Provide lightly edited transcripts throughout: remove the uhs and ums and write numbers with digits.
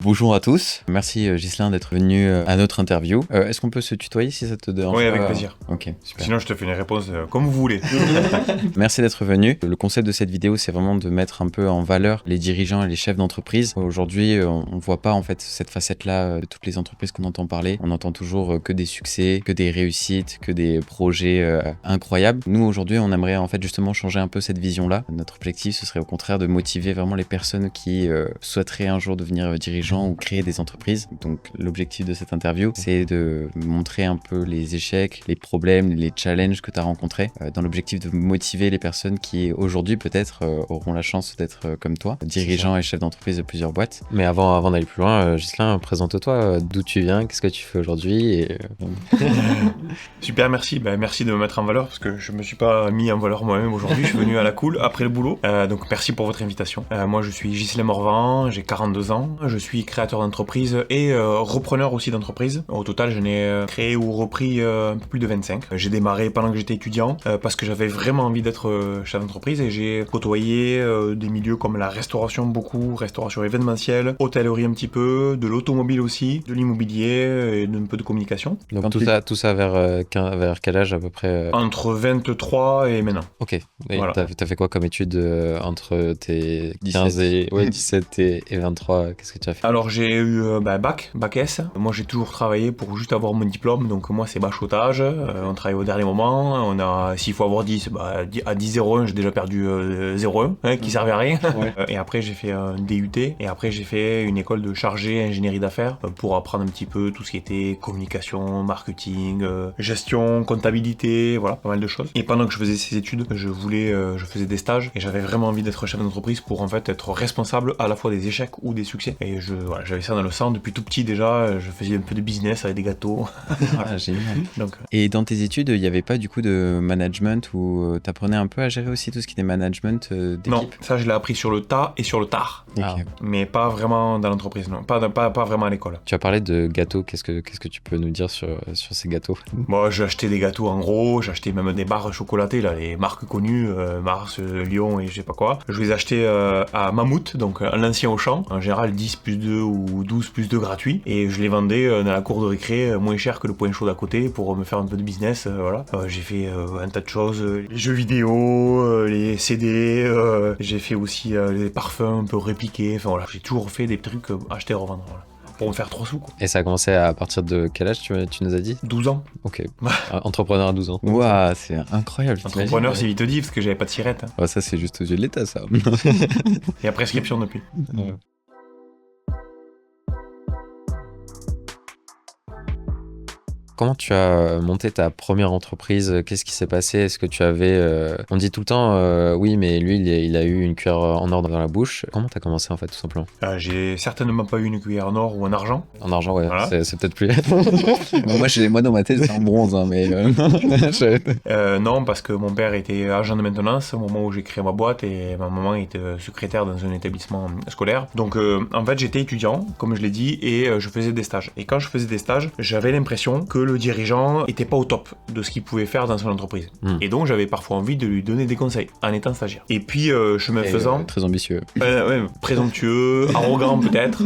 Bonjour à tous, merci Ghislain d'être venu à notre interview. Est-ce qu'on peut se tutoyer si ça te dérange pas? Oui, avec plaisir. Ok, super. Sinon, je te fais une réponse comme vous voulez. Merci d'être venu. Le concept de cette vidéo, c'est vraiment de mettre un peu en valeur les dirigeants et les chefs d'entreprise. Aujourd'hui, on voit pas en fait cette facette-là de toutes les entreprises qu'on entend parler. On entend toujours que des succès, que des réussites, que des projets incroyables. Nous, aujourd'hui, on aimerait en fait justement changer un peu cette vision-là. Notre objectif, ce serait au contraire de motiver vraiment les personnes qui souhaiteraient un jour devenir dirigeants ou créer des entreprises. Donc l'objectif de cette interview, c'est de montrer un peu les échecs, les problèmes, les challenges que tu as rencontrés, dans l'objectif de motiver les personnes qui aujourd'hui peut-être auront la chance d'être comme toi, dirigeants et chefs d'entreprise de plusieurs boîtes. Mais avant d'aller plus loin, Ghislain, présente-toi, d'où tu viens, qu'est-ce que tu fais aujourd'hui Super, merci. Merci de me mettre en valeur parce que je me suis pas mis en valeur moi-même aujourd'hui. Je suis venu à la cool après le boulot. Donc merci pour votre invitation. Moi, je suis Ghislain Morvan, j'ai 42 ans. Je suis créateur d'entreprise et repreneur aussi d'entreprise. Au total, j'en ai créé ou repris un peu plus de 25. J'ai démarré pendant que j'étais étudiant parce que j'avais vraiment envie d'être chef d'entreprise et j'ai côtoyé des milieux comme la restauration beaucoup, restauration événementielle, hôtellerie un petit peu, de l'automobile aussi, de l'immobilier et un peu de communication. Donc tout ça vers quel âge à peu près Entre 23 et maintenant. Ok. Et Voilà. t'as fait quoi comme études entre tes 17. 17 et 23? Qu'est-ce que tu as fait? Alors j'ai eu bac S. Moi j'ai toujours travaillé pour juste avoir mon diplôme, donc moi c'est bachotage, on travaille au dernier moment, on a s'il faut avoir 10, à 10,01 j'ai déjà perdu 0,1 qui servait à rien. Ouais. Et après j'ai fait un DUT, et après j'ai fait une école de chargé ingénierie d'affaires pour apprendre un petit peu tout ce qui était communication, marketing, gestion, comptabilité, voilà, pas mal de choses. Et pendant que je faisais ces études, je faisais des stages et j'avais vraiment envie d'être chef d'entreprise pour en fait être responsable à la fois des échecs ou des succès. Et j'avais ça dans le sang depuis tout petit déjà, je faisais un peu de business avec des gâteaux. Ah, génial. Donc, Et dans tes études, il n'y avait pas du coup de management où tu apprenais un peu à gérer aussi tout ce qui était management d'équipe? non, ça je l'ai appris sur le tas et sur le tard, Ok. Ah. mais pas vraiment dans l'entreprise, non, pas vraiment à l'école. Tu as parlé de gâteaux, qu'est-ce que tu peux nous dire sur ces gâteaux? Moi j'ai acheté des gâteaux en gros, j'ai acheté même des barres chocolatées, là, les marques connues, Mars, Lyon et je sais pas quoi. Je les ai achetés à Mammouth, donc à l'ancien Auchan, en général 10 plus 2 ou 12 plus 2 gratuits, et je les vendais dans la cour de récré moins cher que le point chaud d'à côté pour me faire un peu de business, voilà. J'ai fait un tas de choses, les jeux vidéo, les CD, j'ai fait aussi les parfums un peu répliqués, enfin voilà, j'ai toujours fait des trucs acheter et revendre, voilà. Pour me faire 3 sous quoi. Et ça a commencé à partir de quel âge tu nous as dit? 12 ans. Ok. Entrepreneur à 12 ans. Ouah, c'est incroyable. Entrepreneur, c'est vite dit parce que j'avais pas de sirette, hein. Oh, ça, c'est juste aux yeux de l'État, ça. Il y a prescription depuis. Comment tu as monté ta première entreprise? Qu'est-ce qui s'est passé? Est-ce que tu avais... On dit tout le temps, oui, mais lui, il a eu une cuillère en or dans la bouche. Comment tu as commencé, en fait, tout simplement? J'ai certainement pas eu une cuillère en or ou en argent. En argent, ouais, Voilà. c'est peut-être plus... Bon, moi, dans ma tête, c'est en bronze, hein, mais... Non, parce que mon père était agent de maintenance au moment où j'ai créé ma boîte et ma maman était secrétaire dans un établissement scolaire. Donc en fait j'étais étudiant, comme je l'ai dit, et je faisais des stages. Et quand je faisais des stages, j'avais l'impression que le dirigeant était pas au top de ce qu'il pouvait faire dans son entreprise. Et donc j'avais parfois envie de lui donner des conseils en étant stagiaire. Et puis chemin faisant... Très ambitieux. Ouais, présomptueux, arrogant peut-être,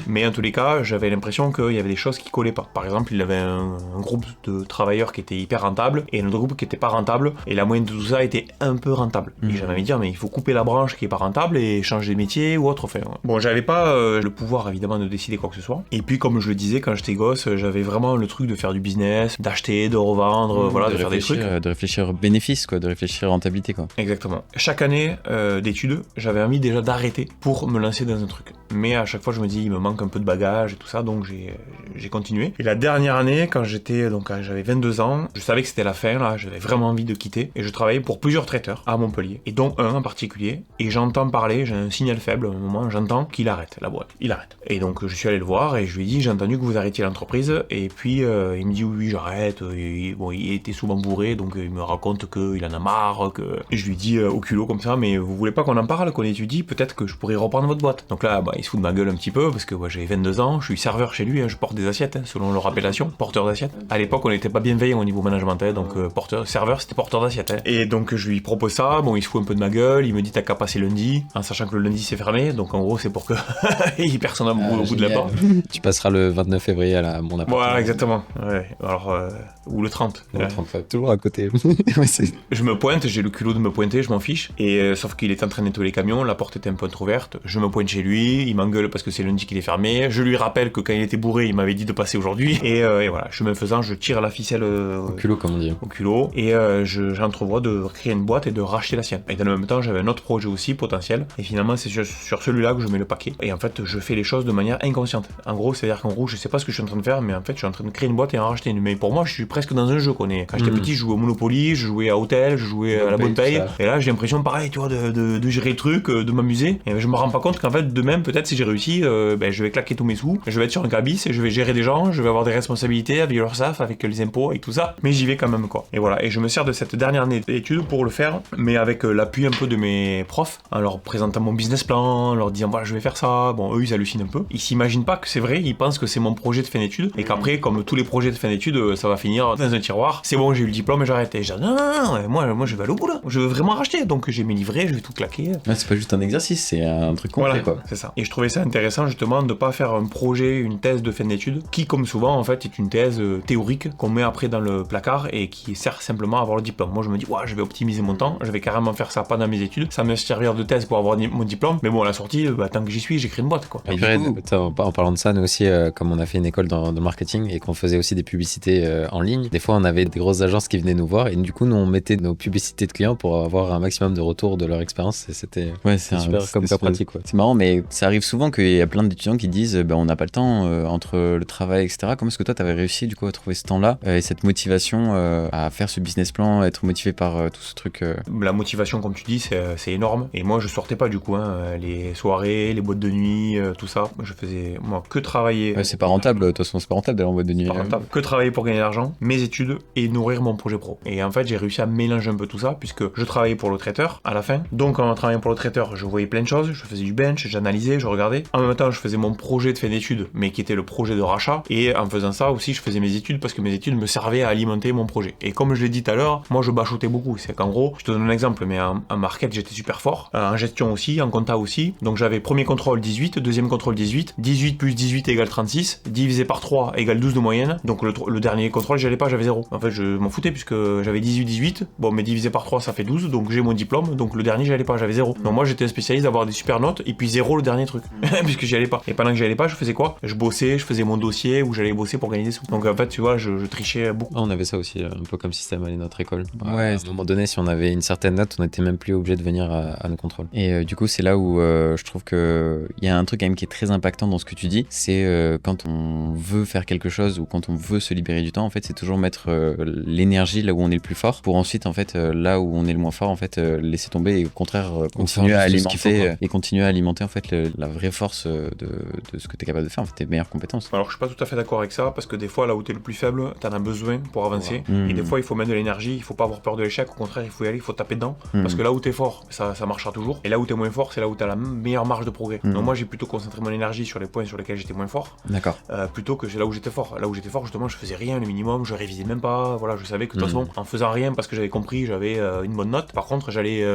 mais en tous les cas, j'avais l'impression qu'il y avait des choses qui collaient pas. Par exemple, il avait un groupe de travailleurs qui était hyper rentable et un autre groupe qui était pas rentable, et la moyenne de tout ça était un peu rentable. Et j'avais envie de dire, mais il faut couper la branche qui est pas rentable et changer de métier ou autre. Enfin, bon, j'avais pas le pouvoir évidemment de décider quoi que ce soit. Et puis, comme je le disais, quand j'étais gosse, j'avais vraiment le truc de faire du business, d'acheter, de revendre, voilà, de faire des trucs. De réfléchir bénéfice, quoi, de réfléchir rentabilité, quoi. Exactement. Chaque année d'études, j'avais envie déjà d'arrêter pour me lancer dans un truc. Mais à chaque fois, je me dis, il me manque un peu de bagage et tout ça, donc j'ai continué. Et la dernière année, quand j'avais 22 ans, je savais que c'était la fin, là, j'avais vraiment envie de quitter. Et je travaillais pour plusieurs traiteurs à Montpellier, et dont un en particulier. Et j'entends parler, j'ai un signal faible, à un moment, j'entends qu'il arrête la boîte. Il arrête. Et donc, je suis allé le voir et je lui ai dit, j'ai entendu que vous arrêtiez l'entreprise. Et puis, il me dit, dit oui, j'arrête. Bon, il était souvent bourré, donc il me raconte qu'il en a marre, et je lui dis au culot comme ça, mais vous voulez pas qu'on en parle, qu'on étudie, peut-être que je pourrais reprendre votre boîte. Donc là, il se fout de ma gueule un petit peu, parce que j'avais 22 ans, je suis serveur chez lui, je porte des assiettes, selon leur appellation, porteur d'assiettes. À l'époque, on n'était pas bienveillant au niveau management, donc serveur, c'était porteur d'assiettes. Et donc je lui propose ça, bon, il se fout un peu de ma gueule, il me dit t'as qu'à passer lundi, en sachant que le lundi c'est fermé, donc en gros c'est pour que personne n'a au bout de la porte. Tu passeras le 29 février à mon appartement. Voilà, exactement. Ouais. Alors, ou le 30. Le 30, toujours à côté. Je me pointe, j'ai le culot de me pointer, je m'en fiche. Et sauf qu'il était en train de nettoyer les camions, la porte était un peu entrouverte. Je me pointe chez lui, il m'engueule parce que c'est lundi qu'il est fermé. Je lui rappelle que quand il était bourré, il m'avait dit de passer aujourd'hui. Et voilà, chemin faisant, je tire la ficelle au culot, comme on dit. Au culot. Et j'entrevois de créer une boîte et de racheter la sienne. Et dans le même temps, j'avais un autre projet aussi potentiel. Et finalement, c'est sur celui-là que je mets le paquet. Et en fait, je fais les choses de manière inconsciente. En gros, c'est-à-dire qu'en gros, je sais pas ce que je suis en train de faire, mais en fait, je suis en train de créer une boîte et en racheter une. Mais pour moi, je suis presque dans un jeu, quoi. Quand j'étais petit, je jouais au Monopoly, je jouais à Hôtel, je jouais à la bonne paye. Et là, j'ai l'impression, pareil, tu vois, de gérer le truc, de m'amuser. Et je me rends pas compte qu'en fait, de même, peut-être si j'ai réussi, je vais claquer tous mes sous, je vais être sur un cabis, et je vais gérer des gens, je vais avoir des responsabilités avec l'URSSAF, avec les impôts, et tout ça. Mais j'y vais quand même, quoi. Et voilà. Et je me sers de cette dernière année d'études pour le faire, mais avec l'appui un peu de mes profs, en leur présentant mon business plan, en leur disant, voilà, je vais faire ça. Bon, eux, ils hallucinent un peu. Ils s'imaginent pas que c'est vrai, ils pensent que c'est mon projet de fin d'études, et qu'après, comme tous les projets de fin d'études, ça va finir dans un tiroir. C'est bon, j'ai eu le diplôme et j'arrête. Et je dis, non, moi, je vais aller au bout là. Je veux vraiment racheter. Donc, j'ai mes livrets, je vais tout claquer. Ouais, c'est pas juste un exercice, c'est un truc concret, voilà, quoi. C'est ça. Et je trouvais ça intéressant, justement, de pas faire un projet, une thèse de fin d'études, qui, comme souvent, en fait, est une thèse théorique qu'on met après dans le placard et qui sert simplement à avoir le diplôme. Moi, je me dis, je vais optimiser mon temps, je vais carrément faire ça pendant mes études. Ça me servir de thèse pour avoir mon diplôme. Mais bon, à la sortie, tant que j'y suis, j'écris une boîte, quoi. Et en parlant de ça, nous aussi, comme on a fait une école dans le marketing et qu'on faisait aussi des publicités en ligne, des fois, on avait des grosses agences qui venaient nous voir et du coup, nous, on mettait nos publicités de clients pour avoir un maximum de retour de leur expérience et c'était super comme cas pratique. Ouais. C'est marrant, mais ça arrive souvent qu'il y a plein d'étudiants qui disent on n'a pas le temps entre le travail, etc. Comment est-ce que toi, tu avais réussi du coup à trouver ce temps-là et cette motivation à faire ce business plan, à être motivé par tout ce truc La motivation, comme tu dis, c'est énorme. Et moi, je sortais pas du coup, les soirées, les boîtes de nuit, tout ça. Je faisais, moi, que travailler. Ouais, c'est pas rentable, de toute façon, c'est pas rentable d'aller en boîte de nuit. Pas rentable. Que travailler pour gagner de l'argent, mes études et nourrir mon projet pro. Et en fait, j'ai réussi à mélanger un peu tout ça, puisque je travaillais pour le traiteur à la fin. Donc, en travaillant pour le traiteur, je voyais plein de choses. Je faisais du bench, j'analysais, je regardais. En même temps, je faisais mon projet de fin d'études, mais qui était le projet de rachat. Et en faisant ça aussi, je faisais mes études parce que mes études me servaient à alimenter mon projet. Et comme je l'ai dit tout à l'heure, moi, je bachotais beaucoup. C'est qu'en gros, je te donne un exemple, mais en market, j'étais super fort. En gestion aussi, en compta aussi. Donc, j'avais premier contrôle 18, deuxième contrôle 18. 18 plus 18 égale 36. Divisé par 3 égale 12 de moyenne. Donc, le dernier contrôle, j'y allais pas, j'avais 0. En fait, je m'en foutais puisque j'avais 18. Bon, mais divisé par 3, ça fait 12. Donc, j'ai mon diplôme. Donc, le dernier, j'y allais pas, j'avais 0. Donc, moi, j'étais un spécialiste d'avoir des super notes et puis 0 le dernier truc. Puisque j'y allais pas. Et pendant que j'y allais pas, je faisais quoi? Je bossais, je faisais mon dossier où j'allais bosser pour gagner des sous. Donc, en fait, tu vois, je trichais beaucoup. On avait ça aussi, un peu comme système à notre école. Ouais. À un moment donné, si on avait une certaine note, on était même plus obligé de venir à nos contrôles. Et du coup, c'est là où je trouve qu'il y a un truc quand même qui est très impactant dans ce que tu dis. C'est quand on veut faire quelque chose ou quand on veut se libérer du temps, en fait, c'est toujours mettre l'énergie là où on est le plus fort pour ensuite, en fait, là où on est le moins fort, en fait, laisser tomber et au contraire continuer à alimenter et continuer à alimenter en fait la vraie force de ce que tu es capable de faire, en fait, tes meilleures compétences. Alors, je suis pas tout à fait d'accord avec ça parce que des fois, là où tu es le plus faible, t'en as besoin pour avancer. Et des fois, il faut mettre de l'énergie, il faut pas avoir peur de l'échec, au contraire, il faut y aller, il faut taper dedans. Parce que là où t'es fort, ça marchera toujours. Et là où t'es moins fort, c'est là où t'as la meilleure marge de progrès. Donc moi, j'ai plutôt concentré mon énergie sur les points sur lesquels j'étais moins fort. D'accord. Plutôt que là où j'étais fort. Là où j'étais fort, justement, je faisais rien, le minimum, je révisais même pas. Voilà, je savais que de toute façon, en faisant rien parce que j'avais compris, j'avais une bonne note. Par contre, j'allais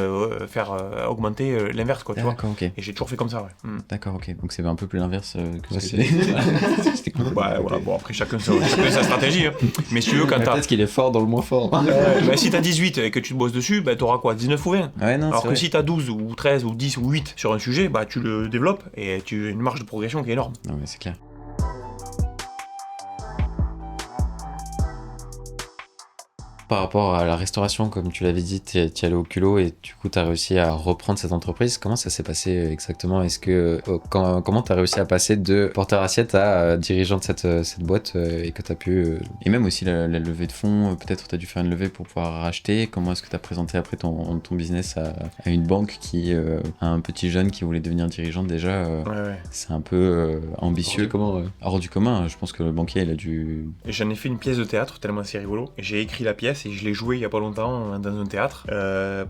faire augmenter l'inverse, quoi, tu vois. Okay. Et j'ai toujours fait comme ça, ouais. D'accord, ok. Donc c'est un peu plus l'inverse que ce que c'était cool. Bah voilà, bon après chacun sa stratégie. Hein. Mais si tu veux, quand t'as. Peut-être qu'il est fort dans le moins fort. Bah, si t'as 18 et que tu te bosses dessus, bah t'auras quoi, 19 ou 20. Ouais, non, alors que vrai. si t'as 12 ou 13 ou 10 ou 8 sur un sujet, bah tu le développes et tu as une marge de progression qui est énorme. Non mais c'est clair. Par rapport à la restauration, comme tu l'avais dit, tu es allé au culot et du coup tu as réussi à reprendre cette entreprise. Comment ça s'est passé exactement? Est-ce que comment tu as réussi à passer de porteur assiette à dirigeant de cette boîte et que tu as pu... Et même aussi la levée de fonds, peut-être tu as dû faire une levée pour pouvoir racheter. Comment est-ce que tu as présenté après ton business à une banque à un petit jeune qui voulait devenir dirigeant déjà C'est un peu ambitieux. Hors du commun, je pense que le banquier il a dû... Et j'en ai fait une pièce de théâtre tellement c'est rigolo. J'ai écrit la pièce et je l'ai jouée il y a pas longtemps dans un théâtre.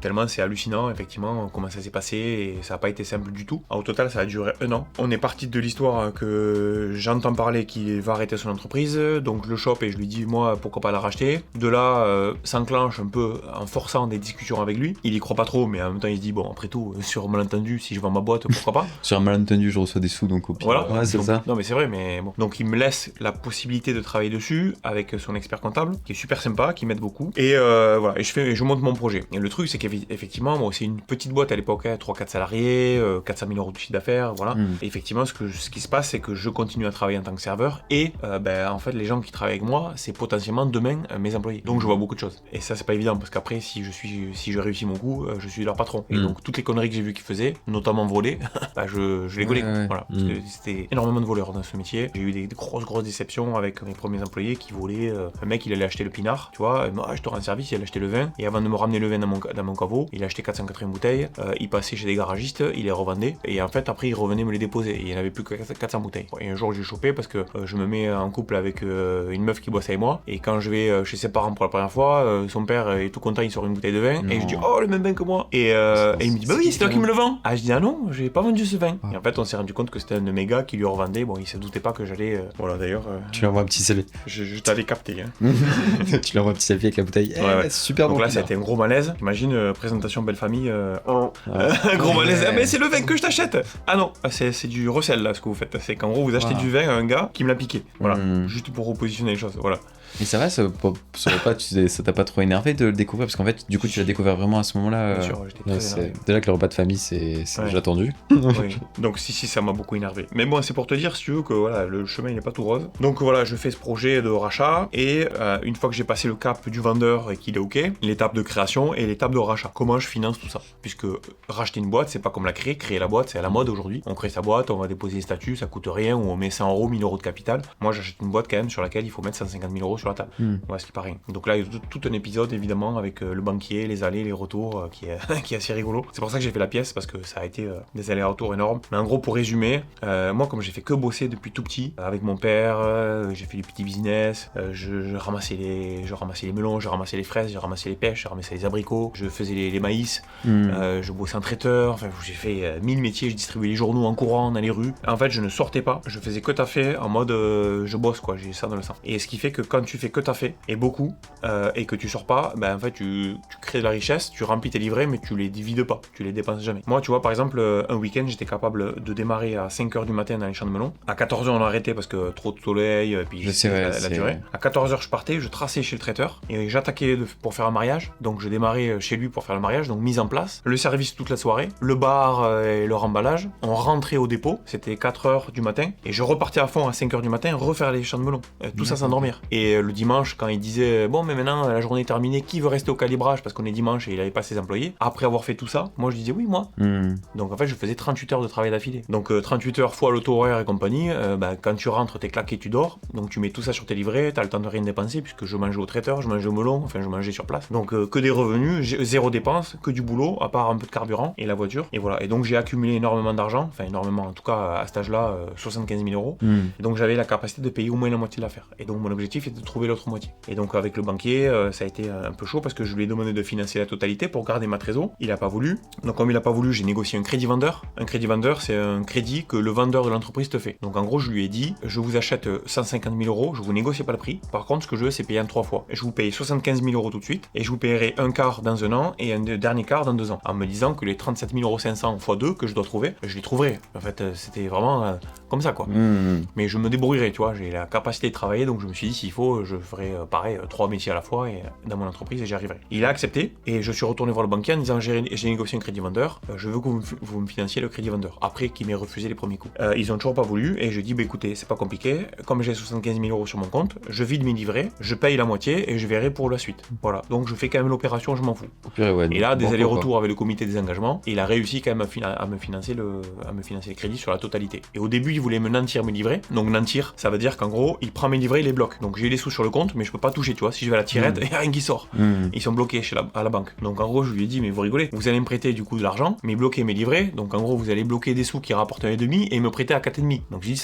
Tellement c'est hallucinant effectivement comment ça s'est passé et ça n'a pas été simple du tout. Au total ça a duré 1 an. On est parti de l'histoire que j'entends parler qu'il va arrêter son entreprise, donc je le chope et je lui dis moi pourquoi pas la racheter. De là s'enclenche un peu en forçant des discussions avec lui. Il y croit pas trop mais en même temps il se dit bon après tout sur malentendu si je vends ma boîte pourquoi pas. Sur un malentendu je reçois des sous donc au pire. Voilà, ouais, c'est donc, ça. Non mais c'est vrai mais bon. Donc il me laisse la possibilité de travailler dessus avec son expert comptable qui est super sympa, qui m'aide beaucoup. Et voilà, et je monte mon projet. Et le truc, c'est qu'effectivement, moi, c'est une petite boîte à l'époque, 3-4 salariés, 400 000 euros de chiffre d'affaires, voilà. Et effectivement, ce qui se passe, c'est que je continue à travailler en tant que serveur. Et en fait, les gens qui travaillent avec moi, c'est potentiellement demain mes employés. Donc, je vois beaucoup de choses. Et ça, c'est pas évident, parce qu'après, si je réussis mon coup, je suis leur patron. Et donc, toutes les conneries que j'ai vues qu'ils faisaient, notamment voler, je les gaulais. Voilà, parce que c'était énormément de voleurs dans ce métier. J'ai eu des grosses déceptions avec mes premiers employés qui volaient. Un mec, il allait acheter le pinard, tu vois, je te rends service, il allait acheter le vin, et avant de me ramener le vin dans mon caveau, il achetait 480 bouteilles, il passait chez des garagistes, il les revendait, et en fait, après, il revenait me les déposer, et il n'y en avait plus que 400 bouteilles. Et un jour, j'ai chopé parce que je me mets en couple avec une meuf qui bosse avec moi, et quand je vais chez ses parents pour la première fois, son père est tout content, il sort une bouteille de vin, et je dis, oh, le même vin que moi, et il me dit, bah oui, c'est toi qui me le vends. Ah, je dis, ah non, j'ai pas vendu ce vin. Et en fait, on s'est rendu compte que c'était un de mes gars qui lui revendait, bon, il se doutait pas que j'allais. Voilà, d'ailleurs. Tu lui envoies un petit selfie. Je t'avais capté, hein. Tu lui envoies un petit selfie avec la bouteille. Ouais. Super. Donc là, ça a été un gros malaise. Imagine, présentation belle famille. Un gros malaise. Ah, mais c'est le vin que je t'achète. Ah non, c'est du recel là, ce que vous faites. C'est qu'en gros, vous achetez du vin à un gars qui me l'a piqué. Voilà, juste pour repositionner les choses. Voilà. Mais ça va, ça t'a pas trop énervé de le découvrir parce qu'en fait, du coup, tu l'as découvert vraiment à ce moment-là. Bien sûr, j'étais très énervé. Déjà que le repas de famille, c'est déjà tendu. Oui. Donc si, ça m'a beaucoup énervé. Mais bon, c'est pour te dire, si tu veux, que voilà, le chemin il n'est pas tout rose. Donc voilà, je fais ce projet de rachat et une fois que j'ai passé le cap du vendeur et qu'il est ok, l'étape de création et l'étape de rachat. Comment je finance tout ça? Puisque racheter une boîte, c'est pas comme la créer. Créer la boîte, c'est à la mode aujourd'hui. On crée sa boîte, on va déposer les statuts, ça coûte rien, ou on met 100 euros, 1000 euros de capital. Moi, j'achète une boîte quand même sur laquelle il faut mettre 150 000 euros sur la table. Ouais, ce qui paraît. Donc là, il y a tout un épisode évidemment avec le banquier, les allers, les retours, qui est assez rigolo. C'est pour ça que j'ai fait la pièce parce que ça a été des allers-retours énormes. Mais en gros, pour résumer, moi, comme j'ai fait que bosser depuis tout petit, avec mon père, j'ai fait du petit business, je ramassais les melons, je ramassais les fraises, je ramassais les pêches, je ramassais les abricots, je faisais les maïs, je bossais en traiteur, enfin, j'ai fait 1000 métiers, je distribuais les journaux en courant dans les rues. En fait, je ne sortais pas, je faisais que taffer en mode je bosse quoi, j'ai ça dans le sang. Et ce qui fait que quand tu fais que taffer, et beaucoup, et que tu sors pas, en fait, tu crées de la richesse, tu remplis tes livrets, mais tu les divides pas, tu les dépenses jamais. Moi, tu vois, par exemple, un week-end, j'étais capable de démarrer à 5h du matin dans les champs de melons. À 14h, on a arrêté parce que trop de soleil, puis la durée. À 14h, je partais, je traçais chez le traiteur, et j'attaquais pour faire un mariage. Donc, je démarrais chez lui pour faire le mariage, donc mise en place, le service toute la soirée, le bar et le remballage. On rentrait au dépôt, c'était 4h du matin, et je repartais à fond à 5h du matin, refaire les champs de melons. Tout ça sans dormir. Et le dimanche, quand il disait, bon, mais maintenant, la journée est terminée, qui veut rester au calibrage parce qu'on est dimanche et il avait pas ses employés, après avoir fait tout ça, moi je disais oui, moi. Donc en fait, je faisais 38 heures de travail d'affilée. Donc 38 heures fois l'auto horaire et compagnie, quand tu rentres, t'es claqué, tu dors. Donc tu mets tout ça sur tes livrets, t'as le temps de rien dépenser puisque je mangeais au traiteur, je mangeais au melon, enfin je mangeais sur place. Donc que des revenus, zéro dépense, que du boulot, à part un peu de carburant et la voiture. Et voilà. Et donc j'ai accumulé énormément d'argent, enfin énormément, en tout cas à cet âge-là, 75 000 euros. Et donc j'avais la capacité de payer au moins la moitié de l'affaire. Et donc mon objectif était de trouver l'autre moitié. Et donc avec le banquier, ça a été un peu chaud parce que je lui ai demandé de financer la totalité pour garder ma trésor. Il a pas voulu. Donc comme il a pas voulu, j'ai négocié un crédit vendeur. Un crédit vendeur, c'est un crédit que le vendeur de l'entreprise te fait. Donc en gros, je lui ai dit, je vous achète 150 000 euros, je vous négocie pas le prix. Par contre, ce que je veux, c'est payer en 3 fois. Je vous paye 75 000 euros tout de suite et je vous payerai un quart dans un an et un dernier quart dans 2 ans. En me disant que les 37 500 euros x 2 que je dois trouver, je les trouverai. En fait, c'était vraiment comme ça quoi. Mais je me débrouillerai, tu vois. J'ai la capacité de travailler, donc je me suis dit, s'il faut, gros, je ferai pareil, 3 métiers à la fois et, dans mon entreprise et j'y arriverai. Il a accepté et je suis retourné voir le banquier en disant j'ai négocié un crédit vendeur, je veux que vous me financiez le crédit vendeur. Après qu'il m'ait refusé les premiers coups. Ils ont toujours pas voulu et je dis écoutez, c'est pas compliqué, comme j'ai 75 000 euros sur mon compte, je vide mes livrets, je paye la moitié et je verrai pour la suite. Voilà, donc je fais quand même l'opération, je m'en fous. Et là, des allers-retours avec le comité des engagements, et il a réussi quand même à me financer les crédits sur la totalité. Et au début, il voulait me nantir mes livrets. Donc nantir, ça veut dire qu'en gros, il prend mes livrets, il les bloque. Donc j'ai les sous sur le compte, mais je peux pas toucher, tu vois. Si je vais à la tirette, il y a rien qui sort. Ils sont bloqués à la banque. Donc en gros, je lui ai dit, mais vous rigolez, vous allez me prêter du coup de l'argent, mais bloquer mes livrets. Donc en gros, vous allez bloquer des sous qui rapportent 1,5 et me prêter à 4,5. Donc j'ai dit,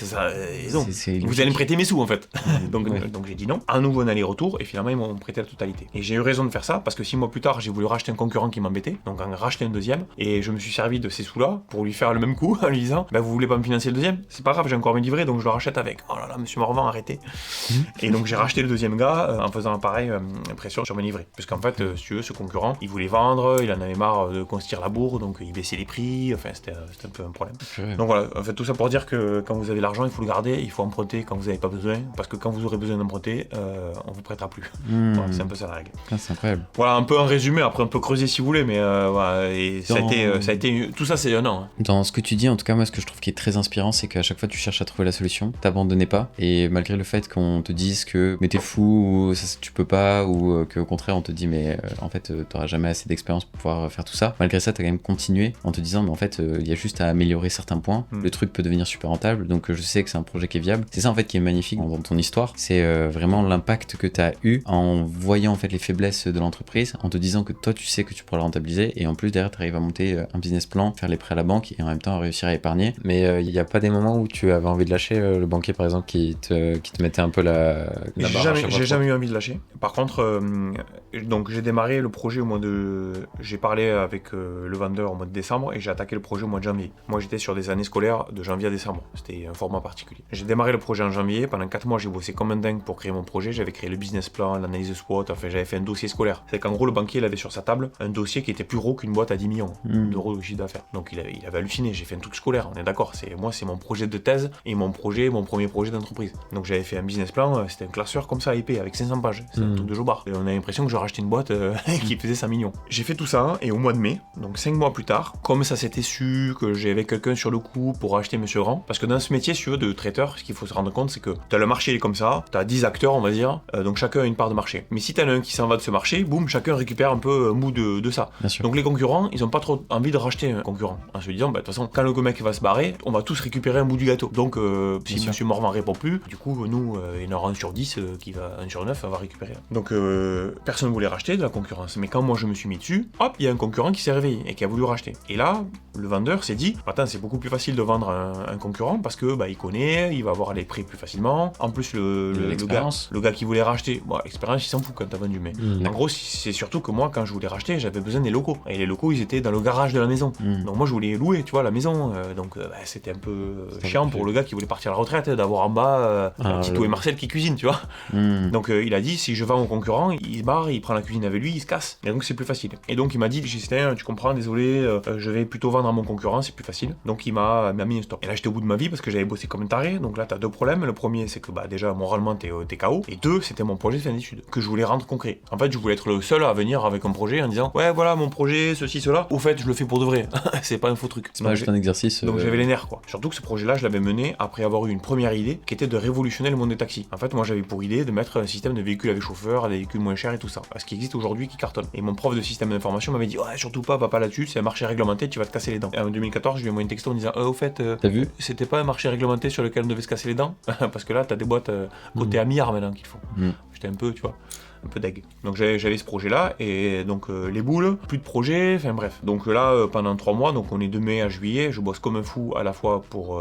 non. Vous allez me prêter mes sous en fait. donc j'ai dit non. À nouveau un aller-retour, et finalement, ils m'ont prêté la totalité. Et j'ai eu raison de faire ça parce que 6 mois plus tard, j'ai voulu racheter un concurrent qui m'embêtait, donc en racheter un deuxième, et je me suis servi de ces sous-là pour lui faire le même coup en lui disant bah vous voulez pas me financer le deuxième, c'est pas grave, j'ai encore mes livrets donc je le rachète avec. Oh là là, monsieur Morvan, arrêtez. Et donc j'ai racheté le deuxième gars en faisant pareil pression sur mes livrets, parce qu'en fait si tu veux, ce concurrent il voulait vendre, il en avait marre de qu'on se tire la bourre, donc il baissait les prix, enfin c'était un peu un problème. Donc voilà, en fait tout ça pour dire que quand vous avez l'argent il faut le garder, il faut emprunter quand vous n'avez pas besoin, parce que quand vous aurez besoin d'emprunter on vous prêtera plus. Voilà, c'est un peu ça la règle. C'est incroyable. Voilà un peu un résumé, après on peut creuser si vous voulez, mais voilà, et ça a été tout ça c'est un an. Dans ce que tu dis, en tout cas moi ce que je trouve qui est très inspirant, c'est qu'à chaque fois tu cherches à trouver la solution, t'abandonnais pas, et malgré le fait qu'on te dise que mais t'es fou ou ça, tu peux pas, ou qu'au contraire on te dit mais en fait t'auras jamais assez d'expérience pour pouvoir faire tout ça, malgré ça t'as quand même continué en te disant mais en fait il y a juste à améliorer certains points, le truc peut devenir super rentable, donc je sais que c'est un projet qui est viable. C'est ça en fait qui est magnifique dans ton histoire, c'est vraiment l'impact que t'as eu en voyant en fait les faiblesses de l'entreprise, en te disant que toi tu sais que tu pourras la rentabiliser, et en plus derrière t'arrives à monter un business plan, faire les prêts à la banque et en même temps réussir à épargner. Mais il n'y a pas des moments où tu avais envie de lâcher, le banquier par exemple qui te mettait un peu la barre? J'ai jamais eu envie de lâcher. Par contre, donc j'ai démarré le projet j'ai parlé avec le vendeur au mois de décembre et j'ai attaqué le projet au mois de janvier. Moi j'étais sur des années scolaires de janvier à décembre, c'était un format particulier. J'ai démarré le projet en janvier, pendant 4 mois j'ai bossé comme un dingue pour créer mon projet, j'avais créé le business plan, l'analyse SWOT, enfin j'avais fait un dossier scolaire. C'est qu'en gros le banquier il avait sur sa table un dossier qui était plus gros qu'une boîte à 10 millions d'euros de chiffre d'affaires. Donc il avait halluciné, j'ai fait un truc scolaire, on est d'accord, c'est mon projet de thèse et mon premier projet d'entreprise. Donc j'avais fait un business plan, c'était un classeur comme ça épais avec 500 pages, c'est un truc de jobard. Et on a l'impression que je rachetais une boîte qui faisait 5 millions. J'ai fait tout ça et au mois de mai, donc 5 mois plus tard, comme ça s'était su que j'avais quelqu'un sur le coup pour acheter Monsieur Grand, parce que dans ce métier, si tu veux, de traiteur, ce qu'il faut se rendre compte, c'est que t'as le marché il est comme ça, t'as 10 acteurs on va dire, donc chacun a une part de marché. Mais si t'en as un qui s'en va de ce marché, boum, chacun récupère un peu un bout de ça. Donc les concurrents, ils ont pas trop envie de racheter un concurrent, en se disant, bah de toute façon, quand le mec va se barrer, on va tous récupérer un bout du gâteau. Donc si Monsieur Morvan répond plus, du coup nous, il y en aura un sur 10 un sur 9 va récupérer. Donc personne ne voulait racheter de la concurrence. Mais quand moi je me suis mis dessus, hop, il y a un concurrent qui s'est réveillé et qui a voulu racheter. Et là, le vendeur s'est dit, attends, c'est beaucoup plus facile de vendre un concurrent parce que bah il connaît, il va avoir les prix plus facilement. En plus le gars qui voulait racheter, bon, l'expérience il s'en fout quand t'as vendu, mais en gros c'est surtout que moi quand je voulais racheter, j'avais besoin des locaux. Et les locaux ils étaient dans le garage de la maison. Donc moi je voulais louer, tu vois, la maison. Donc c'était un peu chiant pour le gars qui voulait partir à la retraite, d'avoir en bas Tito et Marcel qui cuisinent, tu vois. Donc il a dit, si je vends au concurrent, il se barre, il prend la cuisine avec lui, il se casse. Et donc c'est plus facile. Et donc il m'a dit, Gislain, tu comprends, désolé, je vais plutôt vendre à mon concurrent, c'est plus facile. Donc il m'a mis un stop. Et là j'étais au bout de ma vie parce que j'avais bossé comme un taré. Donc là t'as deux problèmes. Le premier c'est que bah déjà moralement t'es KO. Et deux, c'était mon projet de fin d'études que je voulais rendre concret. En fait je voulais être le seul à venir avec un projet en disant ouais voilà mon projet, ceci, cela. Au fait je le fais pour de vrai. C'est pas un faux truc. C'est pas juste un exercice. Donc j'avais les nerfs quoi. Surtout que ce projet là je l'avais mené après avoir eu une première idée qui était de révolutionner le monde des taxis. En fait moi j'avais pour idée de mettre un système de véhicules avec chauffeur, des véhicules moins chers et tout ça. Ce qui existe aujourd'hui qui cartonne. Et mon prof de système d'information m'avait dit ouais surtout pas, va pas là-dessus, c'est un marché réglementé, tu vas te casser les dents. Et en 2014 je lui ai envoyé un texto en disant au fait t'as vu, c'était pas un marché réglementé sur lequel on devait se casser les dents parce que là t'as des boîtes côté à milliards maintenant qu'il faut. J'étais un peu tu vois un peu deg. Donc j'avais ce projet là et donc les boules, plus de projet, enfin bref. Donc là pendant 3 mois, donc on est de mai à juillet, je bosse comme un fou à la fois pour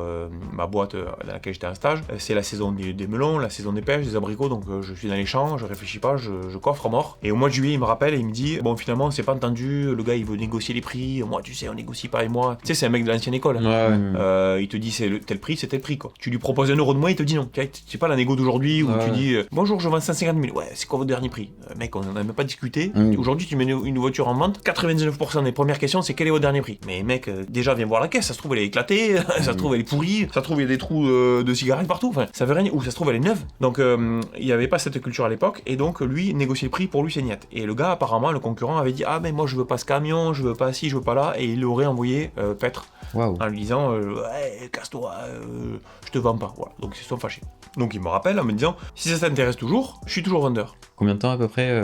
ma boîte dans laquelle j'étais en stage. C'est la saison des melons, la saison des pêches, des abricots, donc je suis dans les champs, je réfléchis pas, je coffre à mort. Et au mois de juillet il me rappelle et il me dit bon finalement on s'est pas entendu, le gars il veut négocier les prix, moi tu sais on négocie pas et moi. Tu sais c'est un mec de l'ancienne école. Il te dit c'est tel prix, c'est tel prix quoi. Tu lui proposes 1 euro de moins, il te dit non. C'est pas la négo d'aujourd'hui où tu dis bonjour je vends 150 000, ouais c'est quoi votre dernier dernier prix. Mec, on n'a même pas discuté. Aujourd'hui, tu mets une voiture en vente, 99% des premières questions, c'est quel est votre dernier prix. Mais mec, déjà, viens voir la caisse, ça se trouve, elle est éclatée, ça se trouve, elle est pourrie, ça se trouve, il y a des trous de cigarettes partout, enfin, ça veut rien dire, ou ça se trouve, elle est neuve. Donc, il n'y avait pas cette culture à l'époque, et donc, lui, négocier le prix, pour lui, c'est niette. Et le gars, apparemment, le concurrent avait dit, ah, mais moi, je veux pas ce camion, je veux pas ci, je veux pas là, et il l'aurait envoyé paître. Waouh. En lui disant ouais, casse-toi, je te vends pas. Voilà. Donc ils se sont fâchés. Donc il me rappelle en me disant si ça t'intéresse toujours, je suis toujours vendeur. Combien de temps à peu près